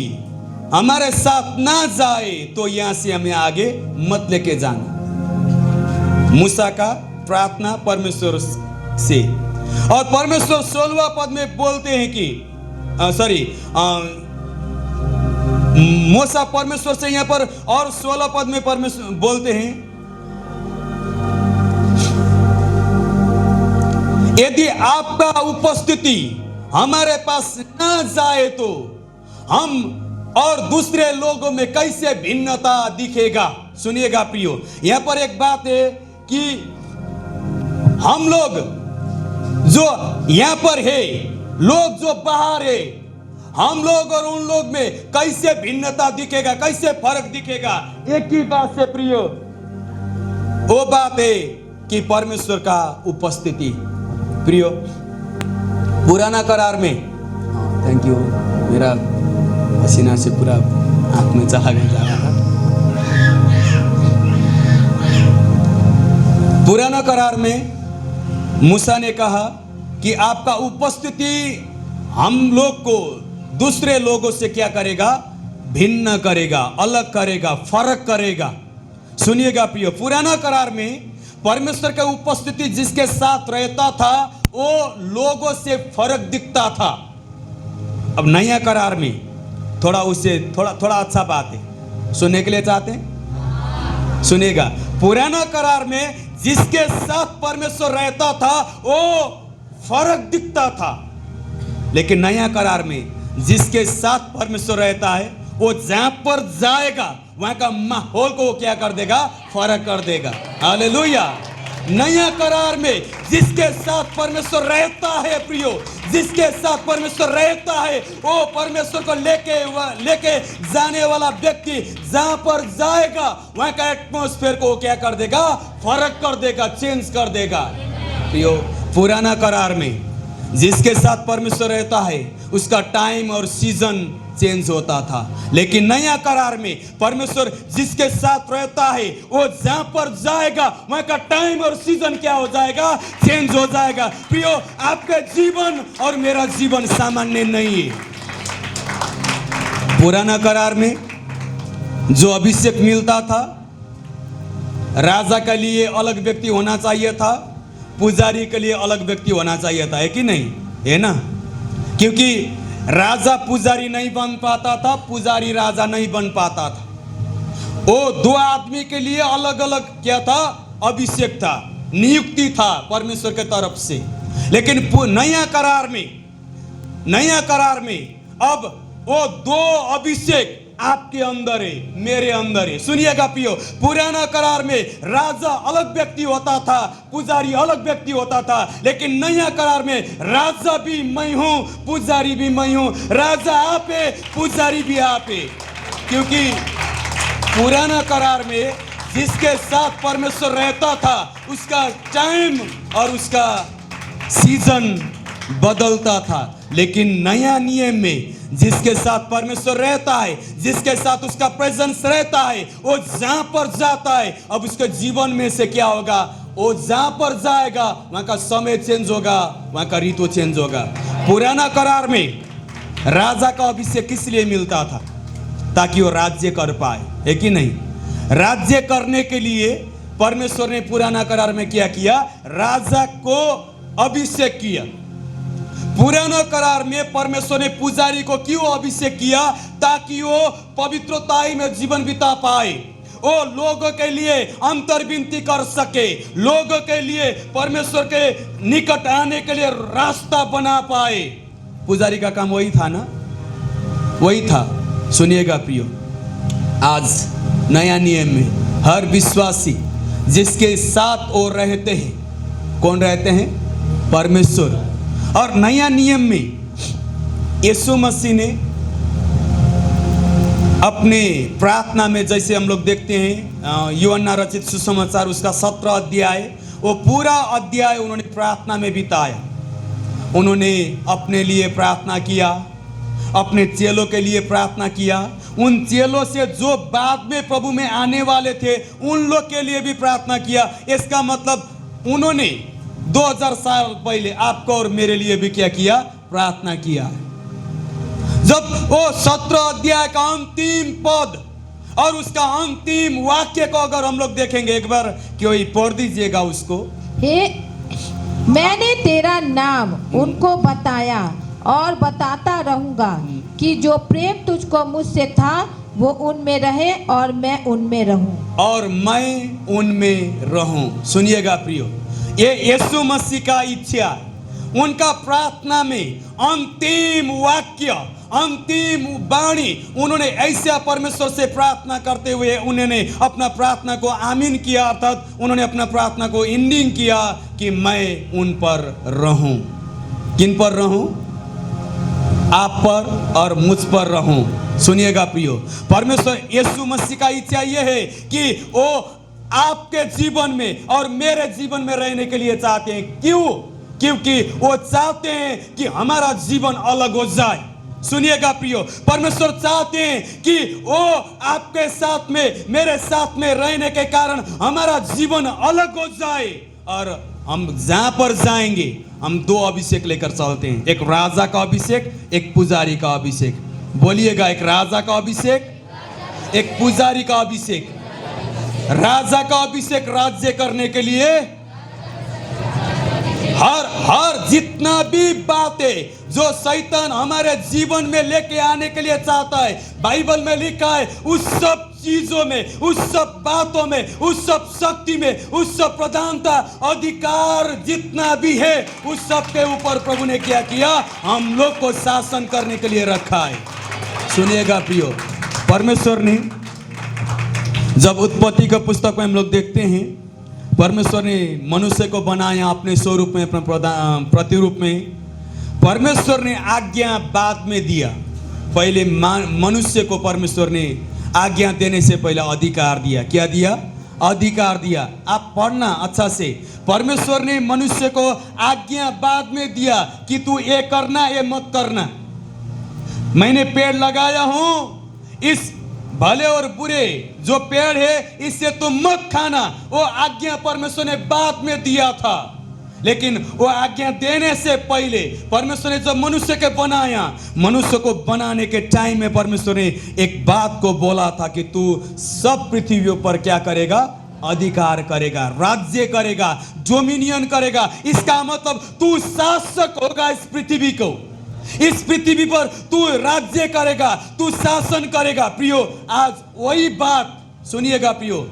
Speaker 1: हमारे साथ ना जाए तो यहां से हमें आगे मत लेके जाना। मूसा का प्रार्थना परमेश्वर से, और परमेश्वर 16वां पद में बोलते हैं कि मूसा परमेश्वर से यहां पर, और 16 पद में परमेश्वर बोलते हैं यदि आपका उपस्थिति हमारे पास ना जाए तो हम और दूसरे लोगों में कैसे भिन्नता दिखेगा। सुनिएगा प्रियो, यहां पर एक बात है कि हम लोग जो यहां पर है, लोग जो बाहर है, हम लोग और उन लोग में कैसे भिन्नता दिखेगा, कैसे फर्क दिखेगा। एक ही बात से प्रियो, वो बात है कि परमेश्वर का उपस्थिति। प्रियो, पुराना करार में, थैंक यू, मेरा पसीना से पूरा आंख में चला गया था। पुराना करार में मूसा ने कहा कि आपका उपस्थिति हम लोग को दूसरे लोगों से क्या करेगा, भिन्न करेगा, अलग करेगा, फर्क करेगा। सुनिएगा प्रियो, पुराना करार में परमेश्वर का उपस्थिति जिसके साथ रहता था वो लोगों से फर्क दिखता था। अब नया करार में थोड़ा उससे थोड़ा अच्छा बात है, सुनने के लिए चाहते हैं? सुनेगा। पुराना करार में जिसके साथ परमेश्वर रहता था वो फर्क दिखता था, लेकिन नया करार में जिसके साथ परमेश्वर रहता है वो जहां पर जाएगा वहां का माहौल को वो क्या कर देगा, फर्क कर देगा। हालेलुया। नया करार में जिसके साथ परमेश्वर रहता है प्रियो, जिसके साथ परमेश्वर रहता है वो परमेश्वर को लेके जाने वाला व्यक्ति जहां पर जाएगा वहां का एटमॉस्फेयर को क्या कर देगा, फर्क कर देगा, चेंज कर देगा। प्रियो, पुराना करार में जिसके साथ परमेश्वर रहता है उसका टाइम और सीजन चेंज होता था, लेकिन नया करार में परमेश्वर जिसके साथ रहता है वो जहां पर जाएगा वहां का टाइम और सीजन क्या हो जाएगा, चेंज हो जाएगा। प्रियो, आपका जीवन और मेरा जीवन सामान्य नहीं है। पुराना करार में जो अभिषेक मिलता था, राजा के लिए अलग व्यक्ति होना चाहिए था, पुजारी के लिए अलग व्यक्ति होना चाहिए था, है कि नहीं, है ना? क्योंकि राजा पुजारी नहीं बन पाता था, पुजारी राजा नहीं बन पाता था। वो दो आदमी के लिए अलग अलग क्या था, अभिषेक था, नियुक्ति था परमेश्वर के तरफ से। लेकिन नया करार में अब वो दो अभिषेक आपके अंदर है, मेरे अंदर है। सुनिएगा प्रियो, पुराना करार में राजा अलग व्यक्ति होता था, पुजारी अलग व्यक्ति होता था, लेकिन नया करार में राजा भी मैं हूं, पुजारी भी मैं हूं। राजा आप है, पुजारी भी आप है। क्योंकि पुराना करार में जिसके साथ परमेश्वर रहता था उसका टाइम और उसका सीजन बदलता था, लेकिन नया नियम में जिसके साथ परमेश्वर रहता है, जिसके साथ उसका प्रेजेंस रहता है, वो जहां पर जाता है अब उसके जीवन में से क्या होगा, वो जहां पर जाएगा वहां का समय चेंज होगा, वहां का ऋतु चेंज होगा। पुराना करार में राजा का अभिषेक किस लिए मिलता था, ताकि वो राज्य कर पाए, है कि नहीं? राज्य करने के लिए परमेश्वर ने पुराना करार में क्या किया, राजा को अभिषेक किया। पुराना करार में परमेश्वर ने पुजारी को क्यों अभिषेक किया, ताकि वो पवित्रताई में जीवन बिता पाए, वो लोगों के लिए अंतर विनती कर सके, लोगों के लिए परमेश्वर के निकट आने के लिए रास्ता बना पाए। पुजारी का काम वही था ना, वही था। सुनिएगा प्रियो, आज नया नियम में हर विश्वासी जिसके साथ वो रहते हैं, कौन रहते हैं, परमेश्वर। और नया नियम में यीशु मसीह ने अपने प्रार्थना में, जैसे हम लोग देखते हैं यूहन्ना रचित सुसमाचार उसका 17 अध्याय, वो पूरा अध्याय उन्होंने प्रार्थना में बिताया। उन्होंने अपने लिए प्रार्थना किया, अपने चेलों के लिए प्रार्थना किया, उन चेलों से जो बाद में प्रभु में आने वाले थे उन लोग के लिए भी प्रार्थना किया। इसका मतलब उन्होंने 2000 साल पहले आपको और मेरे लिए भी क्या किया, प्रार्थना किया। जब वो 17 अध्याय का अंतिम पद और उसका अंतिम वाक्य को अगर हम लोग देखेंगे, एक बार क्यों पढ़ दीजिएगा उसको।
Speaker 4: हे, मैंने तेरा नाम उनको बताया और बताता रहूंगा कि जो प्रेम तुझको मुझसे था वो उनमें रहे और मैं उनमें रहूं।
Speaker 1: और मैं उनमें रहूं। सुनिएगा प्रियो, ये यीशु मसीह का इच्छा। उनका प्रार्थना में अंतिम वाक्य, अंतिम वाणी, उन्होंने ऐसा परमेश्वर से प्रार्थना करते हुए उन्होंने अपना प्रार्थना को आमीन किया, अर्थात उन्होंने अपना प्रार्थना को एंडिंग किया कि मैं उन पर रहूं। किन पर रहूं? आप पर और मुझ पर रहूं। सुनिएगा प्रियो, परमेश्वर यीशु मसीह का इच्छा यह है कि वो आपके जीवन में और मेरे जीवन में रहने के लिए चाहते हैं। क्यों? क्योंकि वो चाहते हैं कि हमारा जीवन अलग हो जाए। सुनिएगा प्रियो, परमेश्वर चाहते हैं कि वो आपके साथ में, मेरे साथ में रहने के कारण हमारा जीवन अलग हो जाए। और हम जहां पर जाएंगे हम दो अभिषेक लेकर चलते हैं, एक राजा का अभिषेक, एक पुजारी का अभिषेक। बोलिएगा, एक राजा का अभिषेक, एक पुजारी का अभिषेक। राजा का अभिषेक राज्य करने के लिए हर जितना भी बातें जो शैतान हमारे जीवन में लेके आने के लिए चाहता है, बाइबल में लिखा है, उस सब चीजों में, उस सब बातों में, उस सब शक्ति में, उस सब प्रधानता, अधिकार जितना भी है, उस सब के ऊपर प्रभु ने क्या किया? हम लोग को शासन करने के लिए रखा है। सुनिएगा प्रियो, परमेश्वर ने जब उत्पत्ति का पुस्तक में हम लोग देखते हैं, परमेश्वर ने मनुष्य को बनाया अपने स्वरूप में, अपने प्रतिरूप में। परमेश्वर ने आज्ञा बाद में दिया, पहले मनुष्य को परमेश्वर ने आज्ञा देने से पहले अधिकार दिया। क्या दिया? अधिकार दिया। आप पढ़ना अच्छा से। परमेश्वर ने मनुष्य को आज्ञा बाद में दिया कि तू ये करना, ये मत करना। मैंने पेड़ लगाया हूं, इस भले और बुरे जो पेड़ है इससे तुम मत खाना। वो आज्ञा परमेश्वर ने बाद में दिया था, लेकिन वो आज्ञा देने से पहले परमेश्वर ने जब मनुष्य के बनाया, मनुष्य को बनाने के टाइम में परमेश्वर ने एक बात को बोला था कि तू सब पृथ्वी पर क्या करेगा? अधिकार करेगा, राज्य करेगा, डोमिनियन करेगा। इसका मतलब तू शासक होगा इस पृथ्वी को, इस पृथ्वी पर तू राज्य करेगा, तू शासन करेगा। प्रियो, आज वही बात सुनिएगा प्रियो,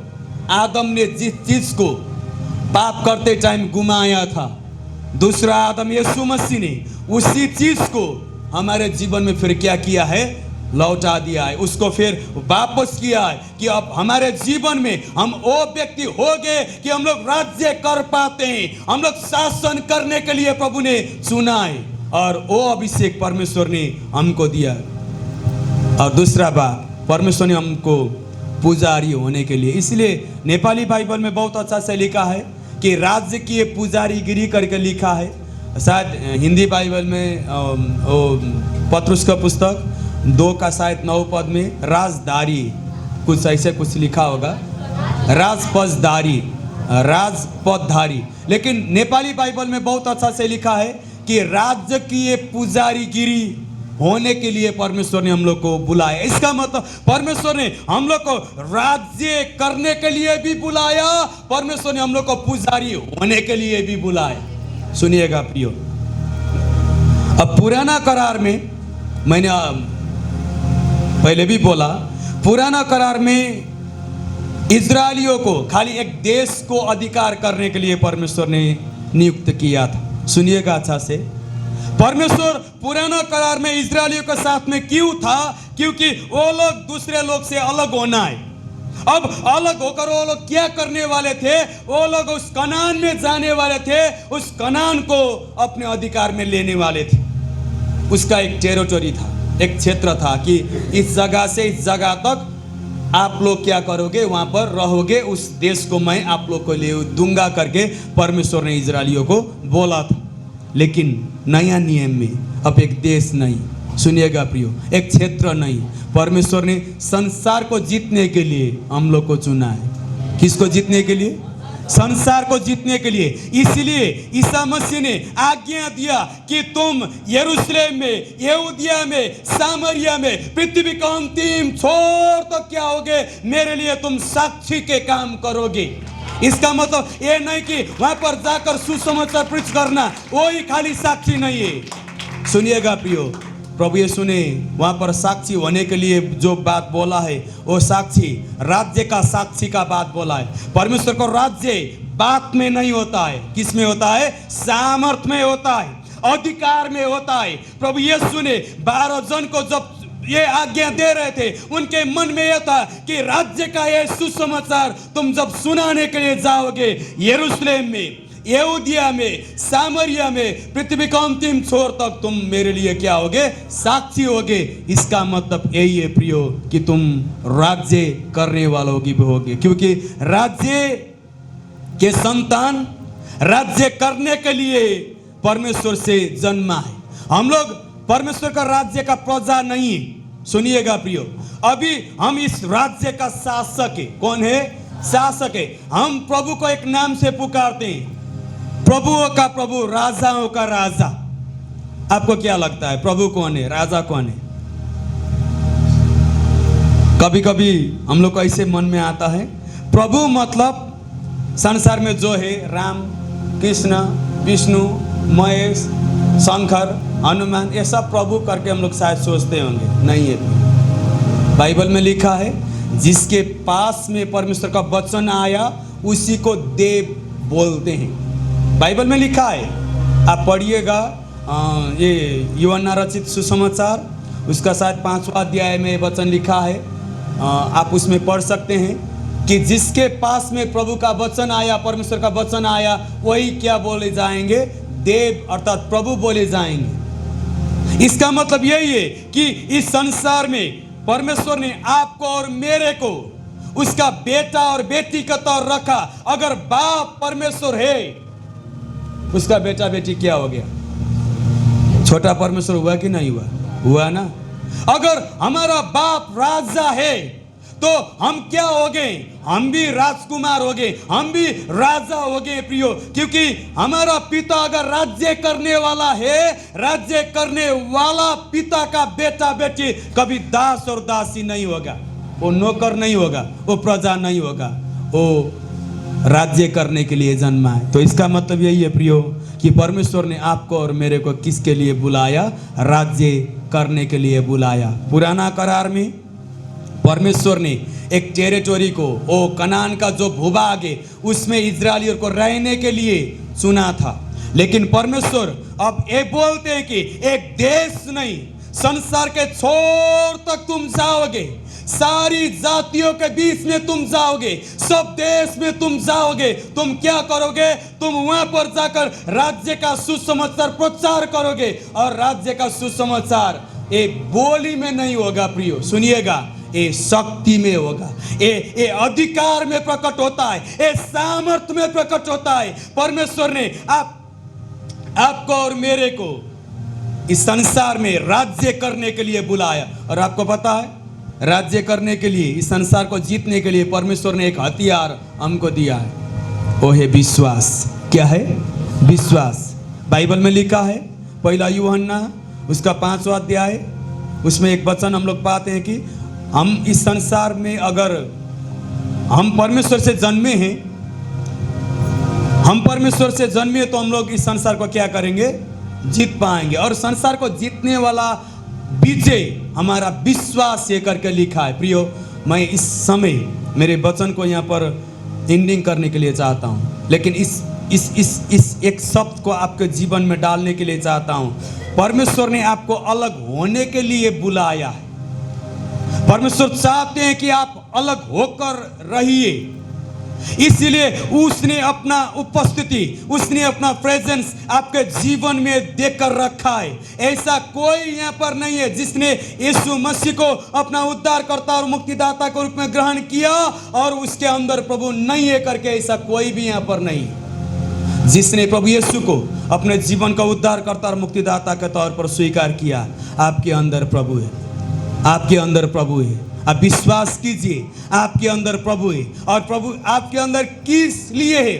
Speaker 1: आदम ने जिस चीज को पाप करते टाइम गुमाया था, दूसरा आदम यीशु मसीह ने उसी चीज को हमारे जीवन में फिर क्या किया है? लौटा दिया है, उसको फिर वापस किया है कि अब हमारे जीवन में हम वो व्यक्ति हो गए कि हम लोग राज्य कर पाते हैं, हम लोग शासन करने के लिए प्रभु ने चुना है। और वो अभिषेक परमेश्वर ने हमको दिया। और दूसरा बात, परमेश्वर ने हमको पुजारी होने के लिए, इसलिए नेपाली बाइबल में बहुत अच्छा से लिखा है कि राज्य की पुजारीगिरी करके लिखा है। शायद हिंदी बाइबल में पत्रुस का पुस्तक 2 का शायद 9 पद में राजदारी, कुछ ऐसे कुछ लिखा होगा, राजपदधारी, राजपदधारी। लेकिन नेपाली बाइबल में बहुत अच्छा से लिखा है कि राज्य की ये पुजारीगिरी होने के लिए परमेश्वर ने हम लोग को बुलाया। इसका मतलब परमेश्वर ने हम लोग को राज्य करने के लिए भी बुलाया, परमेश्वर ने हम लोग को पुजारी होने के लिए भी बुलाया। सुनिएगा प्रियो, अब पुराना करार में, मैंने पहले भी बोला, पुराना करार में इजरायलियों को खाली एक देश को अधिकार करने के लिए परमेश्वर ने नियुक्त किया था। सुनिएगा अच्छा से, परमेश्वर पुराना करार में इजरायलियों के साथ में क्यों था? क्योंकि वो लोग दूसरे लोग से अलग होना है। अब अलग होकर वो लोग क्या करने वाले थे? वो लोग उस कनान में जाने वाले थे, उस कनान को अपने अधिकार में लेने वाले थे। उसका एक टेरिटरी था, एक क्षेत्र था कि इस जगह से इस जगह तक आप लोग क्या करोगे? वहां पर रहोगे, उस देश को मैं आप लोग को ले दूंगा करके परमेश्वर ने इजरायलियों को बोला था। लेकिन नया नियम में अब एक देश नहीं, सुनिएगा प्रियो, एक क्षेत्र नहीं, परमेश्वर ने संसार को जीतने के लिए हम लोग को चुना है। किसको जीतने के लिए? संसार को जीतने के लिए। इसलिए ईसा मसीह ने आज्ञा दिया कि तुम यरूशलेम में, यहूदिया में, सामरिया में, पृथ्वी का अंतिम छोर तक क्या होगे? मेरे लिए तुम साक्षी के काम करोगे। इसका मतलब ये नहीं कि वहां पर जाकर सुसमाचार प्रीच करना, वो ही खाली साक्षी नहीं है। सुनिएगा प्रियो, प्रभु यीशु ने वहां पर साक्षी होने के लिए जो बात बोला है, वो साक्षी, राज्य का साक्षी का बात बोला है। परमेश्वर को राज्य बात में नहीं होता है, किस में होता है? सामर्थ में होता है, अधिकार में होता है। प्रभु यीशु ने 12 जन को जब ये आज्ञा दे रहे थे, उनके मन में यह था कि राज्य का ये सुसमाचार तुम जब सुनाने के लिए जाओगे, यरूशलेम में, यहूदिया में, सामरिया में, पृथ्वी का अंतिम छोर तक तुम मेरे लिए क्या होगे? साक्षी होगे। इसका मतलब यही है प्रियो कि तुम राज्य करने वालों की भी होगे, क्योंकि राज्य के संतान राज्य करने के लिए परमेश्वर से जन्मा है। हम लोग परमेश्वर का राज्य का प्रजा नहीं है। सुनिएगा प्रियो, अभी हम इस राज्य का शासक है। कौन है? शासक है। हम प्रभु को एक नाम से पुकारते हैं, प्रभुओं का प्रभु, राजाओं का राजा। आपको क्या लगता है प्रभु कौन है, राजा कौन है? कभी कभी हम लोग को ऐसे मन में आता है, प्रभु मतलब संसार में जो है राम, कृष्ण, विष्णु, महेश, शंकर, हनुमान, ये सब प्रभु करके हम लोग शायद सोचते होंगे। नहीं है, बाइबल में लिखा है जिसके पास में परमेश्वर का वचन आया उसी को देव बोलते हैं। बाइबल में लिखा है, आप पढ़िएगा ये यूहन्ना रचित सुसमाचार, उसका शायद 5वां अध्याय में वचन लिखा है। आप उसमें पढ़ सकते हैं कि जिसके पास में प्रभु का वचन आया, परमेश्वर का वचन आया, वही क्या बोले जाएंगे? देव अर्थात प्रभु बोले जाएंगे। इसका मतलब यही है कि इस संसार में परमेश्वर ने आपको और मेरे को उसका बेटा और बेटी का तौर रखा। अगर बाप परमेश्वर है, उसका बेटा बेटी क्या हो गया? छोटा परमेश्वर हुआ कि नहीं हुआ? हुआ ना। अगर हमारा बाप राजा है तो हम क्या हो गए? हम भी राजकुमार हो गए, हम भी राजा हो गए प्रियो, क्योंकि हमारा पिता अगर राज्य करने वाला है, राज्य करने वाला पिता का बेटा बेटी कभी दास और दासी नहीं होगा, वो नौकर नहीं होगा, वो प्रजा नहीं होगा, वो राज्य करने के लिए जन्मा है। तो इसका मतलब यही है प्रियो कि परमेश्वर ने आपको और मेरे को किसके लिए बुलाया? राज्य करने के लिए बुलाया। पुराना करार में परमेश्वर ने एक टेरिटोरी को, ओ कनान का जो भूभाग है, उसमें इजरायलियों को रहने के लिए चुना था। लेकिन परमेश्वर अब ये बोलते हैं कि एक देश नहीं, संसार के छोर तक तुम जाओगे, सारी जातियों के बीच में तुम जाओगे, सब देश में तुम जाओगे। तुम क्या करोगे? तुम वहां पर जाकर राज्य का सुसमाचार प्रचार करोगे। और राज्य का सुसमाचार एक बोली में नहीं होगा प्रियो, सुनिएगा, ये शक्ति में होगा, ये अधिकार में प्रकट होता है, ये सामर्थ्य में प्रकट होता है। परमेश्वर ने आपको और मेरे को इस संसार में राज्य करने के लिए बुलाया। और आपको पता है, राज्य करने के लिए, इस संसार को जीतने के लिए परमेश्वर ने एक हथियार हमको दिया है, वो है विश्वास। क्या है? विश्वास। बाइबल में लिखा है, पहला यूहन्ना उसका 5वां अध्याय, उसमें एक वचन हम लोग पाते हैं कि हम इस संसार में अगर हम परमेश्वर से जन्मे हैं, हम परमेश्वर से जन्मे तो हम लोग इस संसार को क्या करेंगे? जीत पाएंगे। और संसार को जीतने वाला विजय हमारा विश्वास ये करके लिखा है। प्रियो, मैं इस समय मेरे वचन को यहाँ पर एंडिंग करने के लिए चाहता हूँ, लेकिन इस एक शब्द को आपके जीवन में डालने के लिए चाहता हूँ। परमेश्वर ने आपको अलग होने के लिए बुलाया है। परमेश्वर चाहते हैं कि आप अलग होकर रहिए, इसलिए उसने अपना उपस्थिति, उसने अपना प्रेजेंस आपके जीवन में देकर रखा है। ऐसा कोई यहाँ पर नहीं है जिसने यीशु मसीह को अपना उद्धारकर्ता और मुक्तिदाता के रूप में ग्रहण किया और उसके अंदर प्रभु नहीं है करके, ऐसा कोई भी यहाँ पर नहीं है। जिसने प्रभु यीशु को अपने जीवन का उद्धारकर्ता और मुक्तिदाता के तौर पर स्वीकार किया, आपके अंदर प्रभु है, आपके अंदर प्रभु है। आप विश्वास कीजिए, आपके अंदर प्रभु है। और प्रभु आपके अंदर किस लिए है?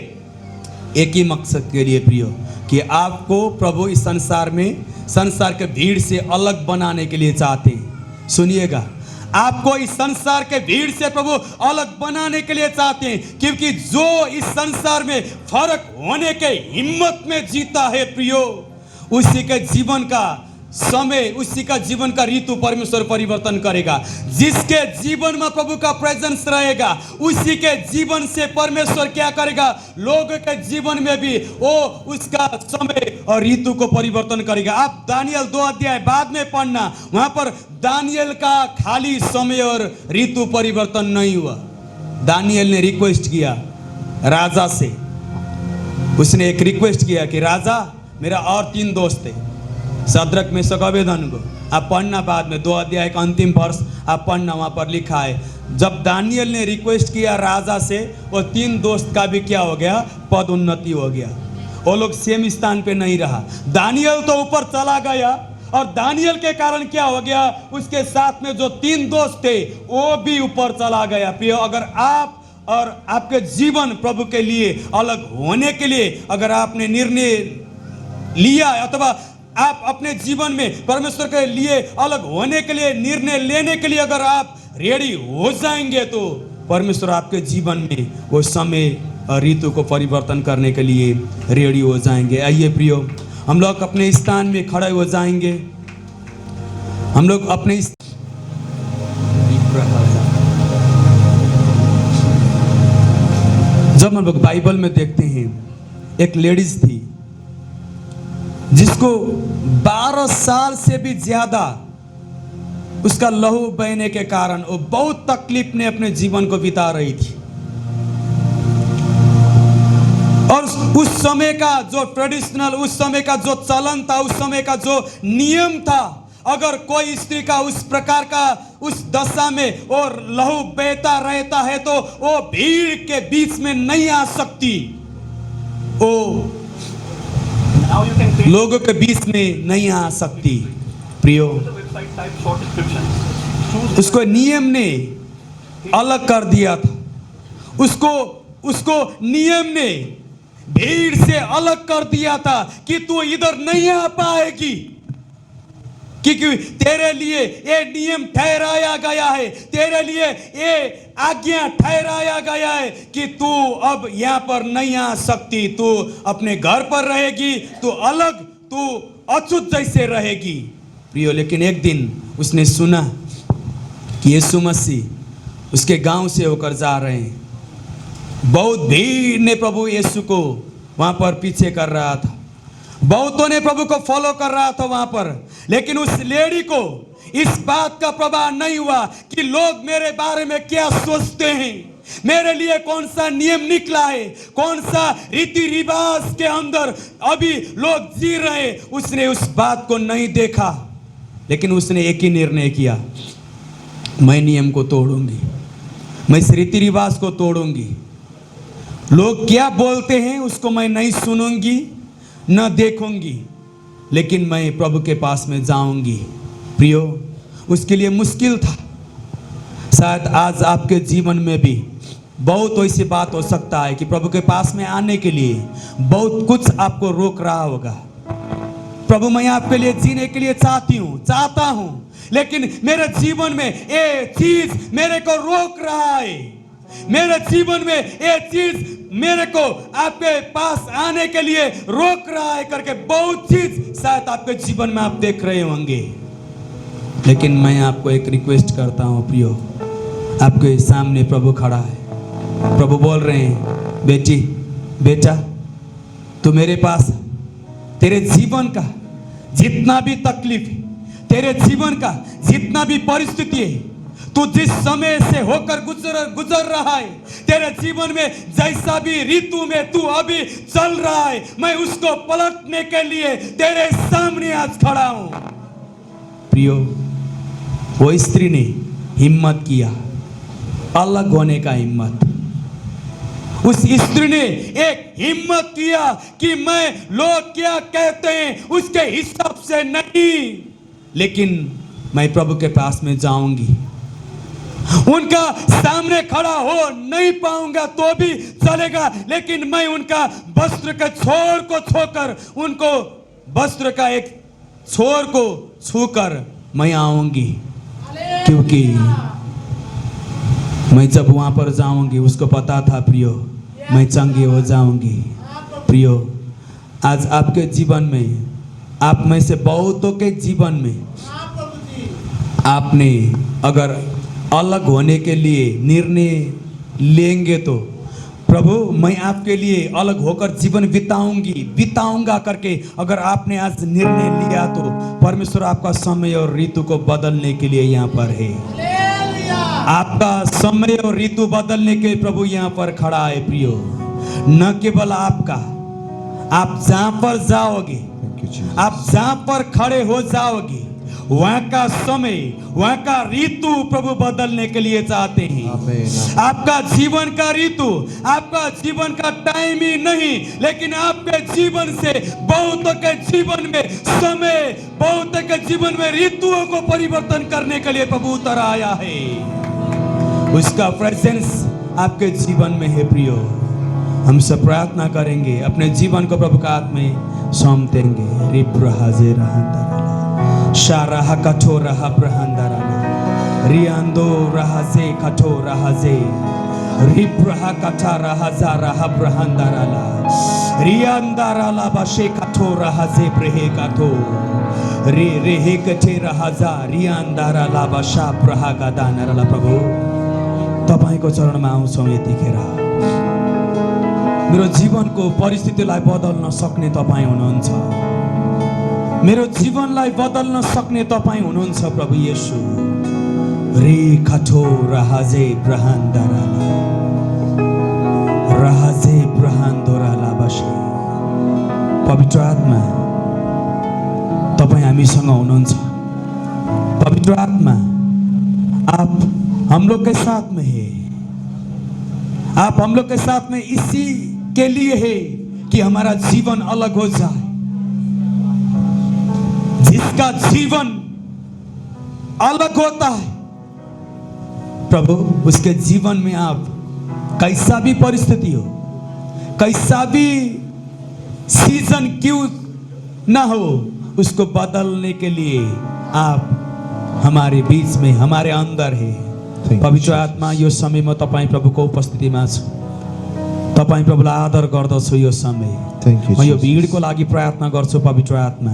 Speaker 1: एक ही मकसद के लिए प्रियो, कि आपको प्रभु इस संसार में, संसार के भीड़ से अलग बनाने के लिए चाहते हैं। सुनिएगा, आपको इस संसार के भीड़ से प्रभु अलग बनाने के लिए चाहते हैं, क्योंकि जो इस संसार में फर्क होने के हिम्मत में जीता है प्रियो, उसी के जीवन का समय, उसी का जीवन का ऋतु परमेश्वर परिवर्तन करेगा। जिसके जीवन में प्रभु का प्रेजेंस रहेगा, उसी के जीवन से परमेश्वर क्या करेगा, लोगों के जीवन में भी वो उसका समय और ऋतु को परिवर्तन करेगा। आप दानियल 2 अध्याय बाद में पढ़ना, वहां पर दानियल का खाली समय और ऋतु परिवर्तन नहीं हुआ। दानियल ने रिक्वेस्ट किया राजा से, उसने एक रिक्वेस्ट किया कि राजा, मेरा और 3 दोस्त थे, शद्रक, मेशक, अबेदनगो। आप पढ़ना बाद में 2 अध्याय का अंतिम वर्ष आप पढ़ना, वहां पर लिखा है जब दानियल ने रिक्वेस्ट किया राजा से, वो 3 दोस्त का भी क्या हो गया, पद उन्नति हो गया। वो लोग सेम स्थान पे नहीं रहा। दानियल तो ऊपर चला गया, और दानियल के कारण क्या हो गया, उसके साथ में जो 3 दोस्त थे वो भी ऊपर चला गया। प्रिय, अगर आप और आपके जीवन प्रभु के लिए अलग होने के लिए अगर आपने निर्णय लिया, अथवा आप अपने जीवन में परमेश्वर के लिए अलग होने के लिए निर्णय लेने के लिए अगर आप रेडी हो जाएंगे, तो परमेश्वर आपके जीवन में वो समय और ऋतु को परिवर्तन करने के लिए रेडी हो जाएंगे। आइए प्रियो, हम लोग अपने स्थान में खड़े हो जाएंगे। हम लोग अपने जब हम लोग बाइबल में देखते हैं, एक लेडीज थी जिसको 12 साल से भी ज्यादा उसका लहू बहने के कारण वो बहुत तकलीफ में अपने जीवन को बिता रही थी। और उस समय का जो ट्रेडिशनल, उस समय का जो चलन था, उस समय का जो नियम था, अगर कोई स्त्री का उस प्रकार का उस दशा में और लहू बहता रहता है तो वो भीड़ के बीच में नहीं आ सकती, वो लोगों के बीच में नहीं आ सकती। प्रियो, उसको नियम ने अलग कर दिया था, उसको नियम ने भीड़ से अलग कर दिया था कि तू इधर नहीं आ पाएगी, क्योंकि तेरे लिए ये नियम ठहराया गया है, तेरे लिए ये आज्ञा ठहराया गया है कि तू अब यहाँ पर नहीं आ सकती, तू अपने घर पर रहेगी, तू अलग, तू अछूत जैसे रहेगी। प्रियो, लेकिन एक दिन उसने सुना कि यीशु मसीह उसके गांव से होकर जा रहे हैं। बहुत भीड़ ने प्रभु यीशु को वहां पर पीछे कर रहा था, बहुतों ने प्रभु को फॉलो कर रहा था वहां पर, लेकिन उस लेडी को इस बात का प्रभाव नहीं हुआ कि लोग मेरे बारे में क्या सोचते हैं, मेरे लिए कौन सा नियम निकला है, कौन सा रीति रिवाज के अंदर अभी लोग जी रहे हैं। उसने उस बात को नहीं देखा, लेकिन उसने एक ही निर्णय किया, मैं नियम को तोड़ूंगी, मैं इस रीति रिवाज को तोड़ूंगी, लोग क्या बोलते हैं उसको मैं नहीं सुनूंगी न देखूंगी, लेकिन मैं प्रभु के पास में जाऊंगी। प्रियो, उसके लिए मुश्किल था। शायद आज आपके जीवन में भी बहुत ऐसी बात हो सकता है कि प्रभु के पास में आने के लिए बहुत कुछ आपको रोक रहा होगा। प्रभु, मैं आपके लिए जीने के लिए चाहता हूं, लेकिन मेरे जीवन में ये चीज मेरे को रोक रहा है, मेरे जीवन में ये चीज मेरे को आपके पास आने के लिए रोक रहा है करके बहुत चीज शायद आपके जीवन में आप देख रहे होंगे। लेकिन मैं आपको एक रिक्वेस्ट करता हूं प्रियो, आपके सामने प्रभु खड़ा है, प्रभु बोल रहे हैं, बेटी, बेटा, तू मेरे पास, तेरे जीवन का जितना भी तकलीफ है, तेरे जीवन का जितना भी परिस्थिति है, तू जिस समय से होकर गुजर रहा है, तेरे जीवन में जैसा भी ऋतु में तू अभी चल रहा है, मैं उसको पलटने के लिए तेरे सामने आज खड़ा हूं। प्रियो, वो स्त्री ने हिम्मत किया, अलग होने का हिम्मत। उस स्त्री ने एक हिम्मत किया कि मैं लोग क्या कहते हैं उसके हिसाब से नहीं, लेकिन मैं प्रभु के पास में जाऊंगी। उनका सामने खड़ा हो नहीं पाऊंगा तो भी चलेगा, लेकिन मैं उनका वस्त्र के छोर को छूकर, उनको वस्त्र का एक छोर को छूकर मैं आऊंगी, क्योंकि मैं जब वहां पर जाऊंगी, उसको पता था प्रियो, मैं चंगी हो जाऊंगी। प्रियो, आज आपके जीवन में आप में से बहुतों के जीवन में आपने अगर अलग होने के लिए निर्णय लेंगे तो प्रभु मैं आपके लिए अलग होकर जीवन बिताऊंगा करके अगर आपने आज निर्णय लिया तो परमेश्वर आपका समय और ऋतु को बदलने के लिए यहाँ पर है। आपका समय और ऋतु बदलने के प्रभु यहाँ पर खड़ा है प्रियो। न केवल आपका, आप जहां पर जाओगे, आप जहां पर खड़े हो जाओगे, वहां का समय, वहां का ऋतु प्रभु बदलने के लिए चाहते हैं। आपका जीवन का ऋतु, आपका जीवन का टाइम ही नहीं, लेकिन आपके जीवन से बहुतों के जीवन में समय, बहुतों के जीवन में ऋतुओं को परिवर्तन करने के लिए प्रभु उतर आया है। उसका प्रेजेंस आपके जीवन में है प्रियो। हम सब प्रार्थना करेंगे, अपने जीवन को प्रभु का हाथ में सौंप देंगे। रिब्रहाजे रहंदरा शाराह कठोरहा ब्रहंदरा रियांदो रहाजे कठोरहाजे रिब्रहा कठारहाजा रहा ब्रहंदरा रियांदरा ला बशे कठोरहाजे ब्रहे कठो रे रेहे कठे रहाजा रियांदरा ला बशा ब्रहा गदानरा ला। प्रभु तपाईको चरणमा आउँछौँ यतिखेर। मेरो जीवनको परिस्थितिलाई बदल्न सक्ने तपाईँ हुनुहुन्छ। मेरो जीवनलाई बदल्न सक्ने तपाईँ हुनुहुन्छ प्रभु येशू। रे कठो रहाजे ब्रहान्दराला रहाजे ब्रहान्दोराला बसे। पवित्र आत्मा तपाईँ हामीसँग हुनुहुन्छ। पवित्र आत्मा आप हम लोग के साथ में है। आप हम लोग के साथ में इसी के लिए है कि हमारा जीवन अलग हो जाए। जिसका जीवन अलग होता है प्रभु, उसके जीवन में आप कैसा भी परिस्थिति हो, कैसा भी सीजन क्यों ना हो, उसको बदलने के लिए आप हमारे बीच में, हमारे अंदर है। पवित्र आत्मा यो समय म तपाईँ प्रभुको उपस्थितिमा छु। तपाईँ प्रभुलाई आदर गर्दछु। यो समय म यो भिडको लागि प्रार्थना गर्छु। पवित्र आत्मा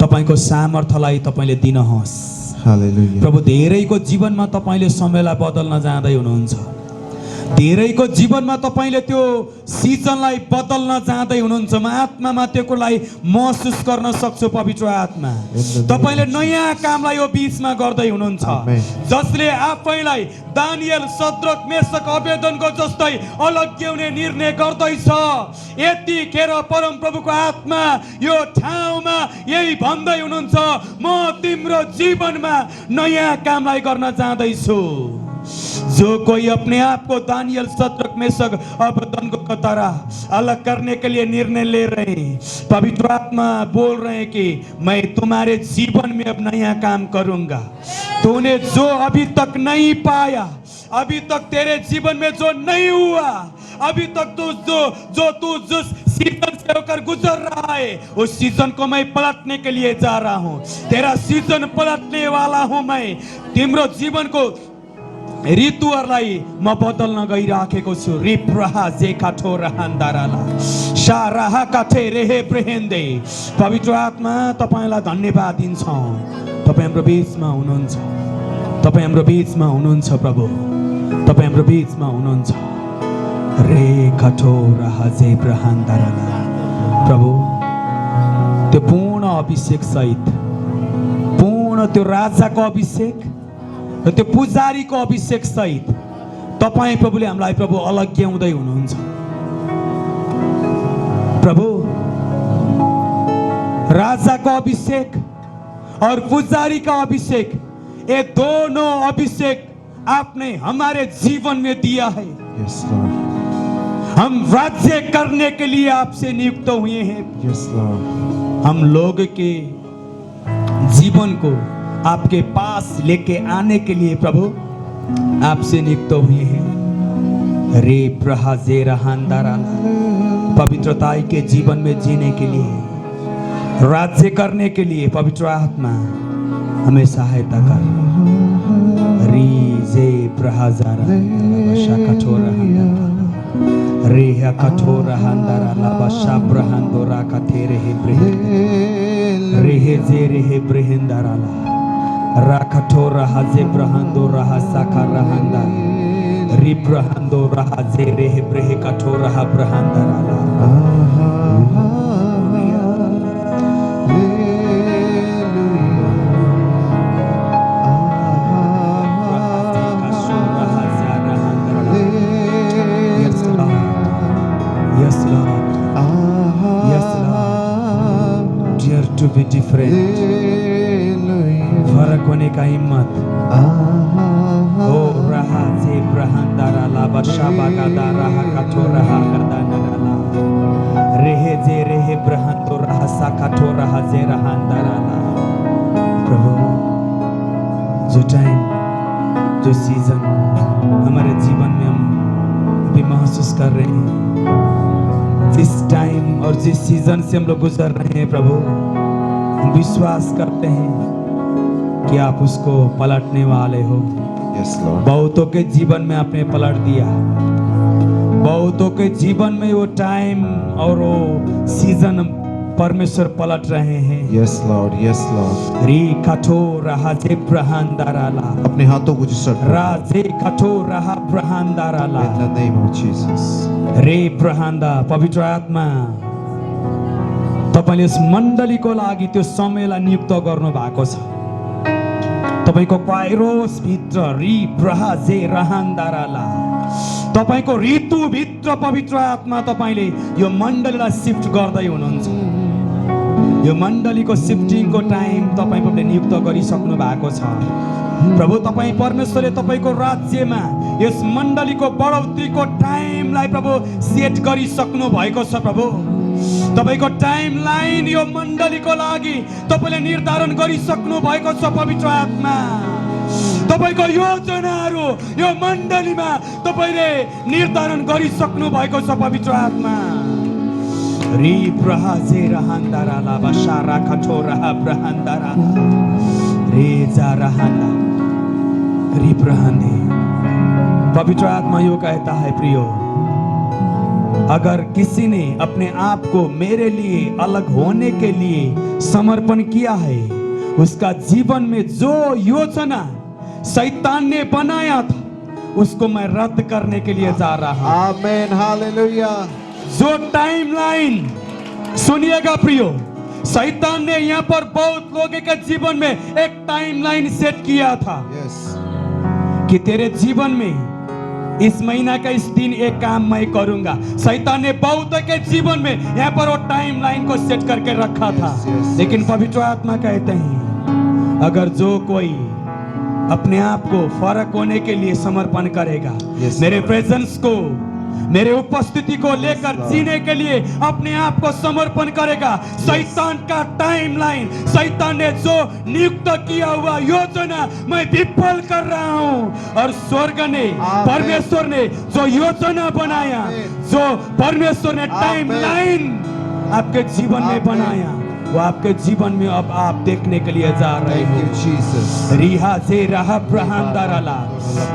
Speaker 1: तपाईको सामर्थ्यलाई तपाईले दिनुहोस्। हालेलुया। प्रभु धेरैको जीवनमा तपाईले समयलाई बदल्न जाँदै हुनुहुन्छ। धेरैको जीवनमा तपाईले त्यो सिजनलाई बदल्न जाँदै हुनुहुन्छ। म आत्मामा त्योलाई महसुस गर्न सक्छु। पवित्र आत्मा तपाईले नयाँ कामलाई यो बीचमा गर्दै हुनुहुन्छ। जसले आफैलाई दानियल, सद्रक, मेशक, अबेदनको जस्तै अलग्याउने निर्णय गर्दैछ, यतिखेर परम प्रभुको आत्मा यो ठाउँमा यही भन्दै हुनुहुन्छ, म तिम्रो जीवनमा नयाँ कामलाई गर्न जाँदैछु। जो कोई अपने आप को दानियल, सद्रक, मेशक, अबेदनको की तरह अलग करने के लिए निर्णय ले रहे हैं, पवित्र आत्मा बोल रहे हैं कि मैं तुम्हारे जीवन में अब नया काम करूंगा। तूने जो अभी तक नहीं पाया, अभी तक तेरे जीवन में जो नहीं हुआ, अभी तक तू जिस सीजन से होकर गुजर रहा है, उस सीजन को मैं पलटने के लिए जा रहा हूँ। तेरा सीजन पलटने वाला हूँ मैं। तिम्रो जीवन को ऋतुहरूलाई म बदल्न गइराखेको छु। रिप्राहा जे काठो रहन्दाराला शाराहा काठे रेहे ब्रेहेन्दे। पवित्र आत्मा तपाईलाई धन्यवाद दिन्छौँ। तपाईँ हाम्रो बीचमा हुनुहुन्छ। तपाईँ हाम्रो बीचमा हुनुहुन्छ प्रभु। तपाईँ हाम्रो बीचमा हुनुहुन्छ। रे काठो राजे ब्रहन्दाराला। प्रभु त्यो पूर्ण अभिषेक सहित, पूर्ण त्यो राजाको अभिषेक, त्यो पुजारीको अभिषेक सहित तपाईँ प्रभुले हामीलाई प्रभु अलग्याउँदै हुनुहुन्छ। प्रभु राजा का अभिषेक और पुजारी का अभिषेक, ये दोनों अभिषेक आपने हमारे जीवन में दिया है।
Speaker 5: Yes, Lord.
Speaker 1: हम राज्य करने के लिए आपसे नियुक्त हुए हैं।
Speaker 5: Yes, Lord.
Speaker 1: हम लोग के जीवन को आपके पास लेके आने के लिए प्रभु आपसे नियुक्त हुए हैं। रे प्रहाजे रहंदारा, पवित्रता के जीवन में जीने के लिए, राज्य करने के लिए पवित्र आत्मा हमें सहायता कर। री जे प्रहाजारा बशा कठोरा रेहा कठोरा हंदारा ला बशा ब्रहंदोरा का तेरे हे ब्रे Rehe ze rehe brehendarala. Rakato raha ze brahando raha saka rahanda. Ribrahando raha ze rehe brehe kato raha brahandarala. Yes, Lord. Yes, Lord. Yes, Lord. Dare to be different. फर्क होने का हिम्मत. ओ रहा जे ब्रहंदारा ला बशाबा गदा रहा कठो रहा गदा नगला. रेहे जे रेहे ब्रहंदो रहा सा कठो रहा जे रहांदारा ला. प्रभु, जो टाइम, जो सीजन हमारे जीवन में हम भी महसूस कर रहे हैं, जिस टाइम और जिस सीजन से हम लोग गुजर रहे हैं प्रभु, हम विश्वास करते हैं कि आप उसको पलटने वाले हो.
Speaker 5: Yes, Lord.
Speaker 1: बहुतों के जीवन में आपने पलट दिया. बहुतों के जीवन में वो टाइम और वो सीजन परमेश्वर पलट रहे हैं.
Speaker 5: Yes, Lord. Yes, Lord.
Speaker 1: री कठो रहा जे ब्रहांदाराला.
Speaker 5: अपने हाथों को जिस
Speaker 1: राजे कठो रहा ब्रहांदाराला.
Speaker 5: In the name of Jesus.
Speaker 1: रे ब्रहांदा. पवित्र आत्मा, तपाईले यस मण्डलीको लागि त्यो समयलाई नियुक्त गर्नु भएको छ. तपाईको काइरोस भित्र री ब्रहा जे रहान्दाराला. तपाईको ऋतु भित्र पवित्र आत्मा तपाईले यो मण्डलीलाई शिफ्ट गर्दै हुनुहुन्छ. यो मण्डलीको शिफ्टिङको टाइम तपाईले नियुक्त गरिसक्नु भएको छ. प्रभु, तपाई परमेश्वरले तपाईको राज्यमा यस मण्डलीको बढौतीको टाइमलाई प्रभु सेट गरिसक्नु भएको छ. प्रभु, तपाईको टाइम लाइन यो मण्डलीको लागि तपाईले निर्धारण गरिसक्नु भएको छ. पवित्र आत्मा, तपाईको योजनाहरू यो मण्डलीमा तपाईले निर्धारण गरिसक्नु भएको छ. पवित्र आत्मा, री ब्रहा जे रहान्दाराला बशारा कठो रहा ब्रहान्दारा रे जा रहान्दा री ब्रहाने. पवित्र आत्मा यो कहता है, प्रियो, अगर किसी ने अपने आप को मेरे लिए अलग होने के लिए समर्पण किया है, उसका जीवन में जो योजना शैतान ने बनाया था उसको मैं रद्द करने के लिए जा रहा हूं.
Speaker 5: Amen. Hallelujah.
Speaker 1: जो टाइमलाइन, सुनिएगा प्रियो, शैतान ने यहाँ पर बहुत लोगों के जीवन में एक टाइमलाइन सेट किया था
Speaker 5: Yes.
Speaker 1: कि तेरे जीवन में इस महीना का इस दिन एक काम मैं करूंगा. शैतान ने बहुतों के जीवन में यहाँ पर वो टाइम लाइन को सेट करके रखा था. लेकिन पवित्र आत्मा कहते हैं, अगर जो कोई अपने आप को फर्क होने के लिए समर्पण करेगा, मेरे प्रेजेंस को, मेरे उपस्थिति को लेकर जीने के लिए अपने आप को समर्पण करेगा, शैतान का टाइमलाइन, शैतान ने जो नियुक्त किया हुआ योजना मैं विफल कर रहा हूं. और स्वर्ग ने, परमेश्वर ने जो योजना बनाया, जो परमेश्वर ने टाइमलाइन आपके जीवन में बनाया, वो आपके जीवन में अब आप देखने के लिए जा रहे
Speaker 5: Thank you,
Speaker 1: हो.
Speaker 5: Jesus.
Speaker 1: रिहा से रहा ब्रहांदाराला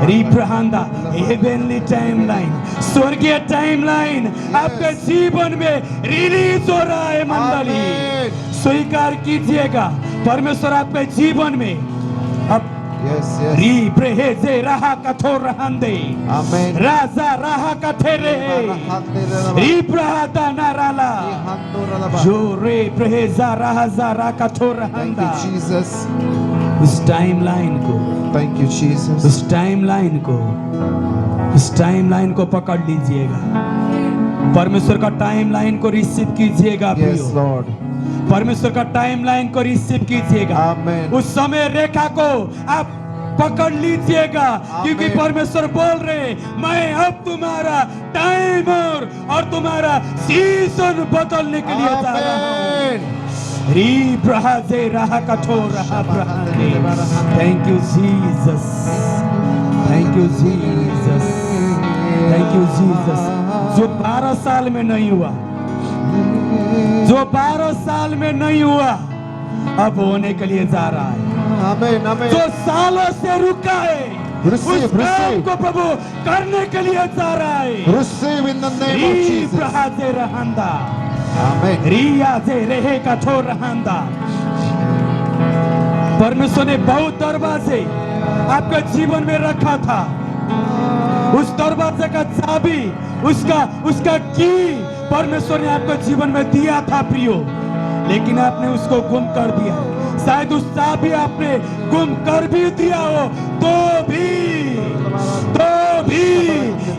Speaker 1: री ब्रहांदा. हेवनली टाइमलाइन, स्वर्गीय टाइमलाइन आपके जीवन में रिलीज हो रहा है. मंडली, स्वीकार कीजिएगा, परमेश्वर आपके जीवन में अब
Speaker 5: Yes, yes.
Speaker 1: री ब्रेहे जे रहा कठोर रहंदे.
Speaker 5: Amen.
Speaker 1: राजा रहा कठेरे री ब्रहादा नाराला जो रे ब्रहेजा रहा जा रहा कठोर
Speaker 5: Thank
Speaker 1: रहंदा.
Speaker 5: you, Jesus.
Speaker 1: उस टाइमलाइन को,
Speaker 5: Thank you, Jesus.
Speaker 1: उस टाइमलाइन को, उस टाइमलाइन को पकड़ लीजिएगा. परमेश्वर का टाइमलाइन को रिसीव कीजिएगा
Speaker 5: Yes,
Speaker 1: प्रियो.
Speaker 5: Lord.
Speaker 1: परमेश्वर का टाइमलाइन को रिसीव कीजिएगा.
Speaker 5: Amen.
Speaker 1: उस समय रेखा को आप पकड़ लीजिएगा, क्योंकि परमेश्वर बोल रहे, मैं अब तुम्हारा टाइम और तुम्हारा सीजन बदलने के लिए जा रहा हूं.
Speaker 5: Amen.
Speaker 1: री ब्रहा जे रहा कठोर रहा ब्रहाने. Thank you Jesus, thank you Jesus, thank you Jesus. जो 12 साल में नहीं हुआ, जो 12 साल में नहीं हुआ, अब होने के लिए जा रहा है.
Speaker 5: Amen. Amen.
Speaker 1: जो सालों से रुका है,
Speaker 5: Receive,
Speaker 1: उस काम
Speaker 5: receive.
Speaker 1: को प्रभु करने के लिए जा रहा है.
Speaker 5: Receive in the name of
Speaker 1: री
Speaker 5: Jesus.
Speaker 1: ब्रहा जे रहंदा,
Speaker 5: Amen.
Speaker 1: रिया जे रहे कठोर रहंदा. परमेश्वर ने बहुत दरवाजे आपके जीवन में रखा था। उस दरवाजे का चाबी, उसका की परमेश्वर ने आपके जीवन में दिया था प्रियो, लेकिन आपने उसको गुम कर दिया। शायद उस चाबी आपने गुम कर भी दिया हो तो भी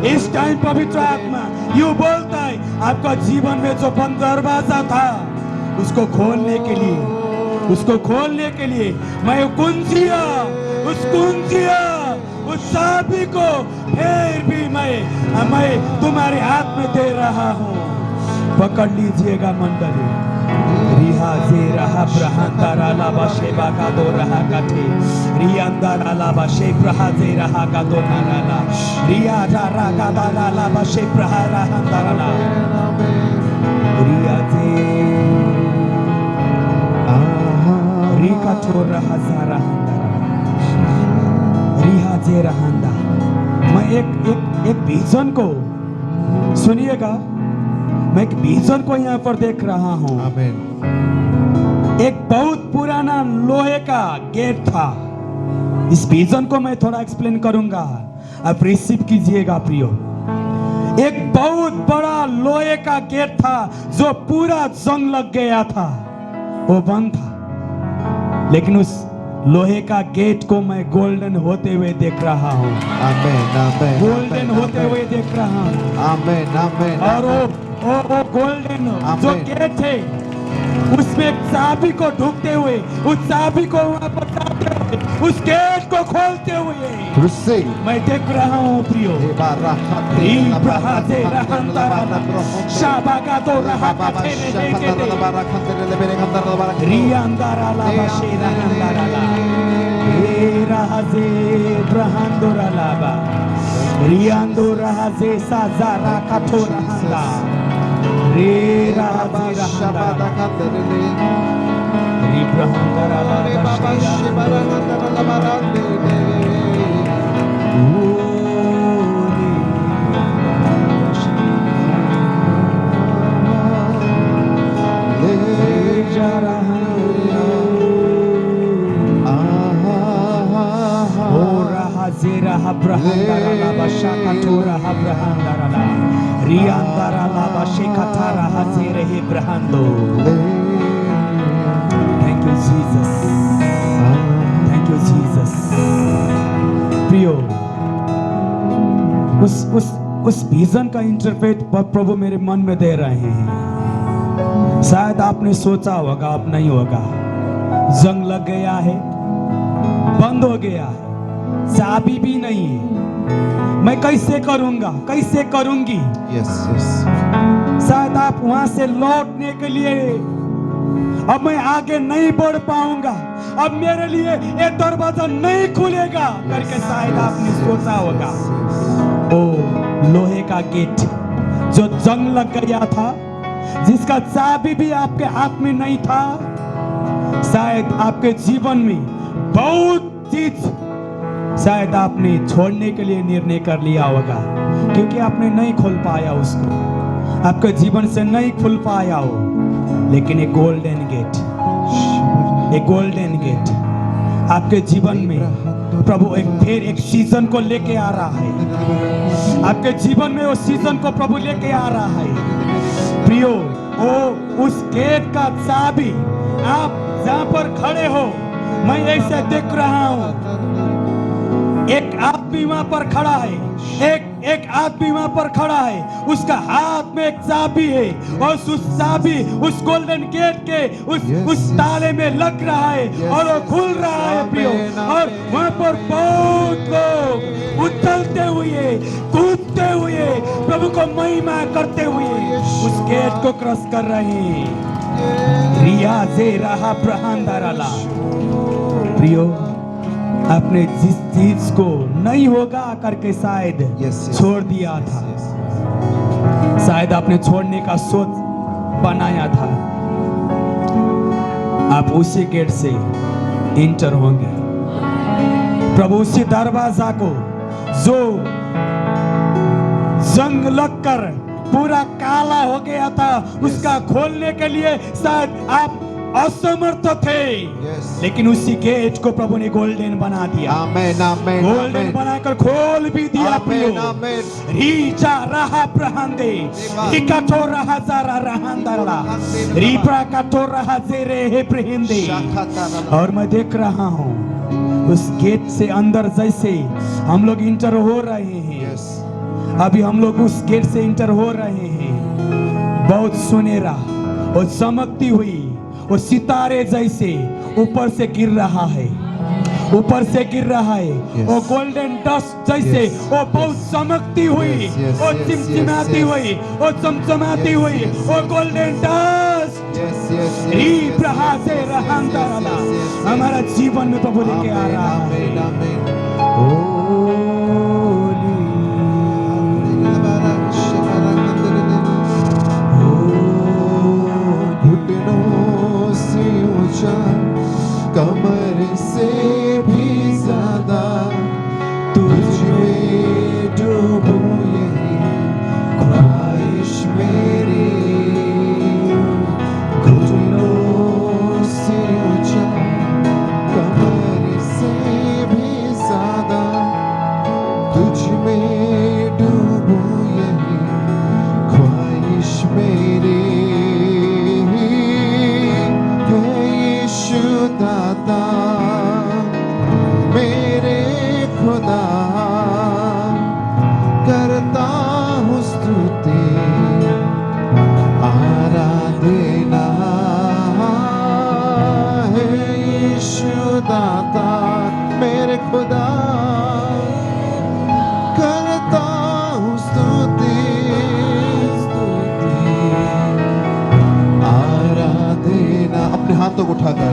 Speaker 1: इस टाइम पवित्र आत्मा यूं बोलता है, आपका जीवन में जो बंद दरवाजा था उसको खोलने के लिए मैं उस चाबी को फिर भी मैं तुम्हारे हाथ में दे रहा हूँ। पकड़ लीजिएगा मंडली। रिहा जे रहा ब्रहांतारा लाबा शेबा का दो रहा काठे रियांदारा लाबा शे ब्रहा जे रहा का दो नाराला रिया रा का दाला लाबा शे ब्रहा रहांतारा ला रिया जे रिका छोर रहा सारा रिहा जे रहांदा। मैं एक विजन को सुनिएगा, मैं एक विजन को यहाँ पर देख रहा हूँ।
Speaker 5: आमीन।
Speaker 1: एक बहुत पुराना लोहे का गेट था। इस विजन को मैं थोड़ा एक्सप्लेन करूंगा, आप रिसीव कीजिएगा प्रियो। एक बहुत बड़ा लोहे का गेट था जो पूरा जंग लग गया था, वो बंद था, लेकिन उस लोहे का गेट को मैं गोल्डन होते हुए देख रहा हूँ।
Speaker 5: आमीन आमीन।
Speaker 1: गोल्डन होते हुए देख रहा हूँ।
Speaker 5: आमीन आमीन।
Speaker 1: और वो गोल्डन जो गेट है उसमें एक चाबी को ढूंढते हुए, उस चाबी को वहां पर डालते हुए, उस गेट को खोलते हुए
Speaker 5: Receive.
Speaker 1: मैं देख रहा हूँ प्रियो। शाबा का तो रहा का रियांदारा लाबा शेरा अंदारा ला ए रहा जे ब्रहांदोरा लाबा रियांदो रहा जे साजारा का तो रहांदा रे रहा जे रहांदा री ब्रहांदारा लाबा शेरा Thank you Jesus. Thank you Jesus. प्रियो, उस विजन का इंटरप्रेट प्रभु मेरे मन में दे रहे हैं। शायद आपने सोचा होगा, अब नहीं होगा, जंग लग गया है, बंद हो गया है, चाबी भी नहीं है, मैं कैसे करूंगा, कैसे करूंगी।
Speaker 5: Yes, yes.
Speaker 1: शायद आप वहां से लौटने के लिए अब मैं आगे नहीं बढ़ पाऊंगा, अब मेरे लिए ये दरवाजा नहीं खुलेगा करके शायद आपने सोचा होगा। ओ लोहे का गेट जो जंग लग गया था, जिसका चाबी भी आपके हाथ में नहीं था, शायद आपके जीवन में बहुत चीज शायद आपने छोड़ने के लिए निर्णय कर लिया होगा, क्योंकि आपने नहीं खोल पाया उसको, आपके जीवन से नहीं खुल पाया हो। लेकिन एक गोल्डन गेट आपके जीवन में प्रभु फिर एक सीजन को लेके आ रहा है। आपके जीवन में वो सीजन को प्रभु लेके आ रहा है। प्रियो, वो उस गेट का चाबी आप जहां पर खड़े हो, मैं ऐसे देख रहा हूं, एक आदमी वहां पर खड़ा है, एक आदमी वहां पर खड़ा है, उसका हाथ में एक चाबी है और उस चाबी उस गोल्डन गेट के उस ताले में लग रहा है और वो खुल रहा है प्रियो। और वहां पर बहुत लोग उछलते हुए, कूदते हुए, प्रभु को महिमा करते हुए उस गेट को क्रॉस कर रहे हैं। रिया जे रहा ब्रहांदाराला। प्रियो, आपने जिस चीज को नहीं होगा करके शायद छोड़ दिया था, शायद आपने छोड़ने का सोच बनाया था, आप उसी गेट से इंटर होंगे। प्रभु उसी दरवाजा को जो जंग लगकर पूरा काला हो गया था, उसका खोलने के लिए शायद आप असमर्थ थे,
Speaker 5: Yes.
Speaker 1: लेकिन उसी गेट को प्रभु ने गोल्डन बना दिया।
Speaker 5: Amen. Amen.
Speaker 1: Golden
Speaker 5: Amen.
Speaker 1: बनाकर खोल भी दिया
Speaker 5: Amen.
Speaker 1: प्रियो।
Speaker 5: Amen.
Speaker 1: रीचा रहा प्रहंदे, रिकातो रहा जारा रहांदरला, रीप्रा कातो रहा जेरे हे प्रहिंदे। और मैं देख रहा हूँ उस गेट से अंदर जैसे हम लोग इंटर हो रहे हैं,
Speaker 5: Yes.
Speaker 1: अभी हम लोग उस गेट से इंटर हो रहे हैं, बहुत सुनहरा और चमकती हुई वो सितारे जैसे ऊपर से गिर रहा है, ऊपर से गिर रहा है।
Speaker 5: Yes.
Speaker 1: वो गोल्डन डस्ट जैसे
Speaker 5: Yes.
Speaker 1: वो बहुत चमकती हुई,
Speaker 5: Yes, yes,
Speaker 1: वो
Speaker 5: yes,
Speaker 1: चिमचिमाती
Speaker 5: yes, yes.
Speaker 1: हुई, वो चमचमाती
Speaker 5: Yes,
Speaker 1: हुई,
Speaker 5: yes.
Speaker 1: वो गोल्डन डस्ट
Speaker 5: Yes. Yes.
Speaker 1: री प्रहा से रहांदरला हमारा जीवन में प्रभु लेके आ रहा है।
Speaker 5: Amen. Amen. घुटनों से ऊंचा, कमर से भी ज्यादा तुझ में डूबूं, यही ख्वाहिश मेरी। घुटनों से ऊंचा, कमर से भी ज्यादा तुझ में डूबूं, यही ख्वाहिश मेरी। हे यीशु दाता मेरे खुदा, करता हूँ स्तुति आराधना। हे यीशु दाता मेरे खुदा, करता हूँ स्तुति आराधना। अपने हाथों को उठाकर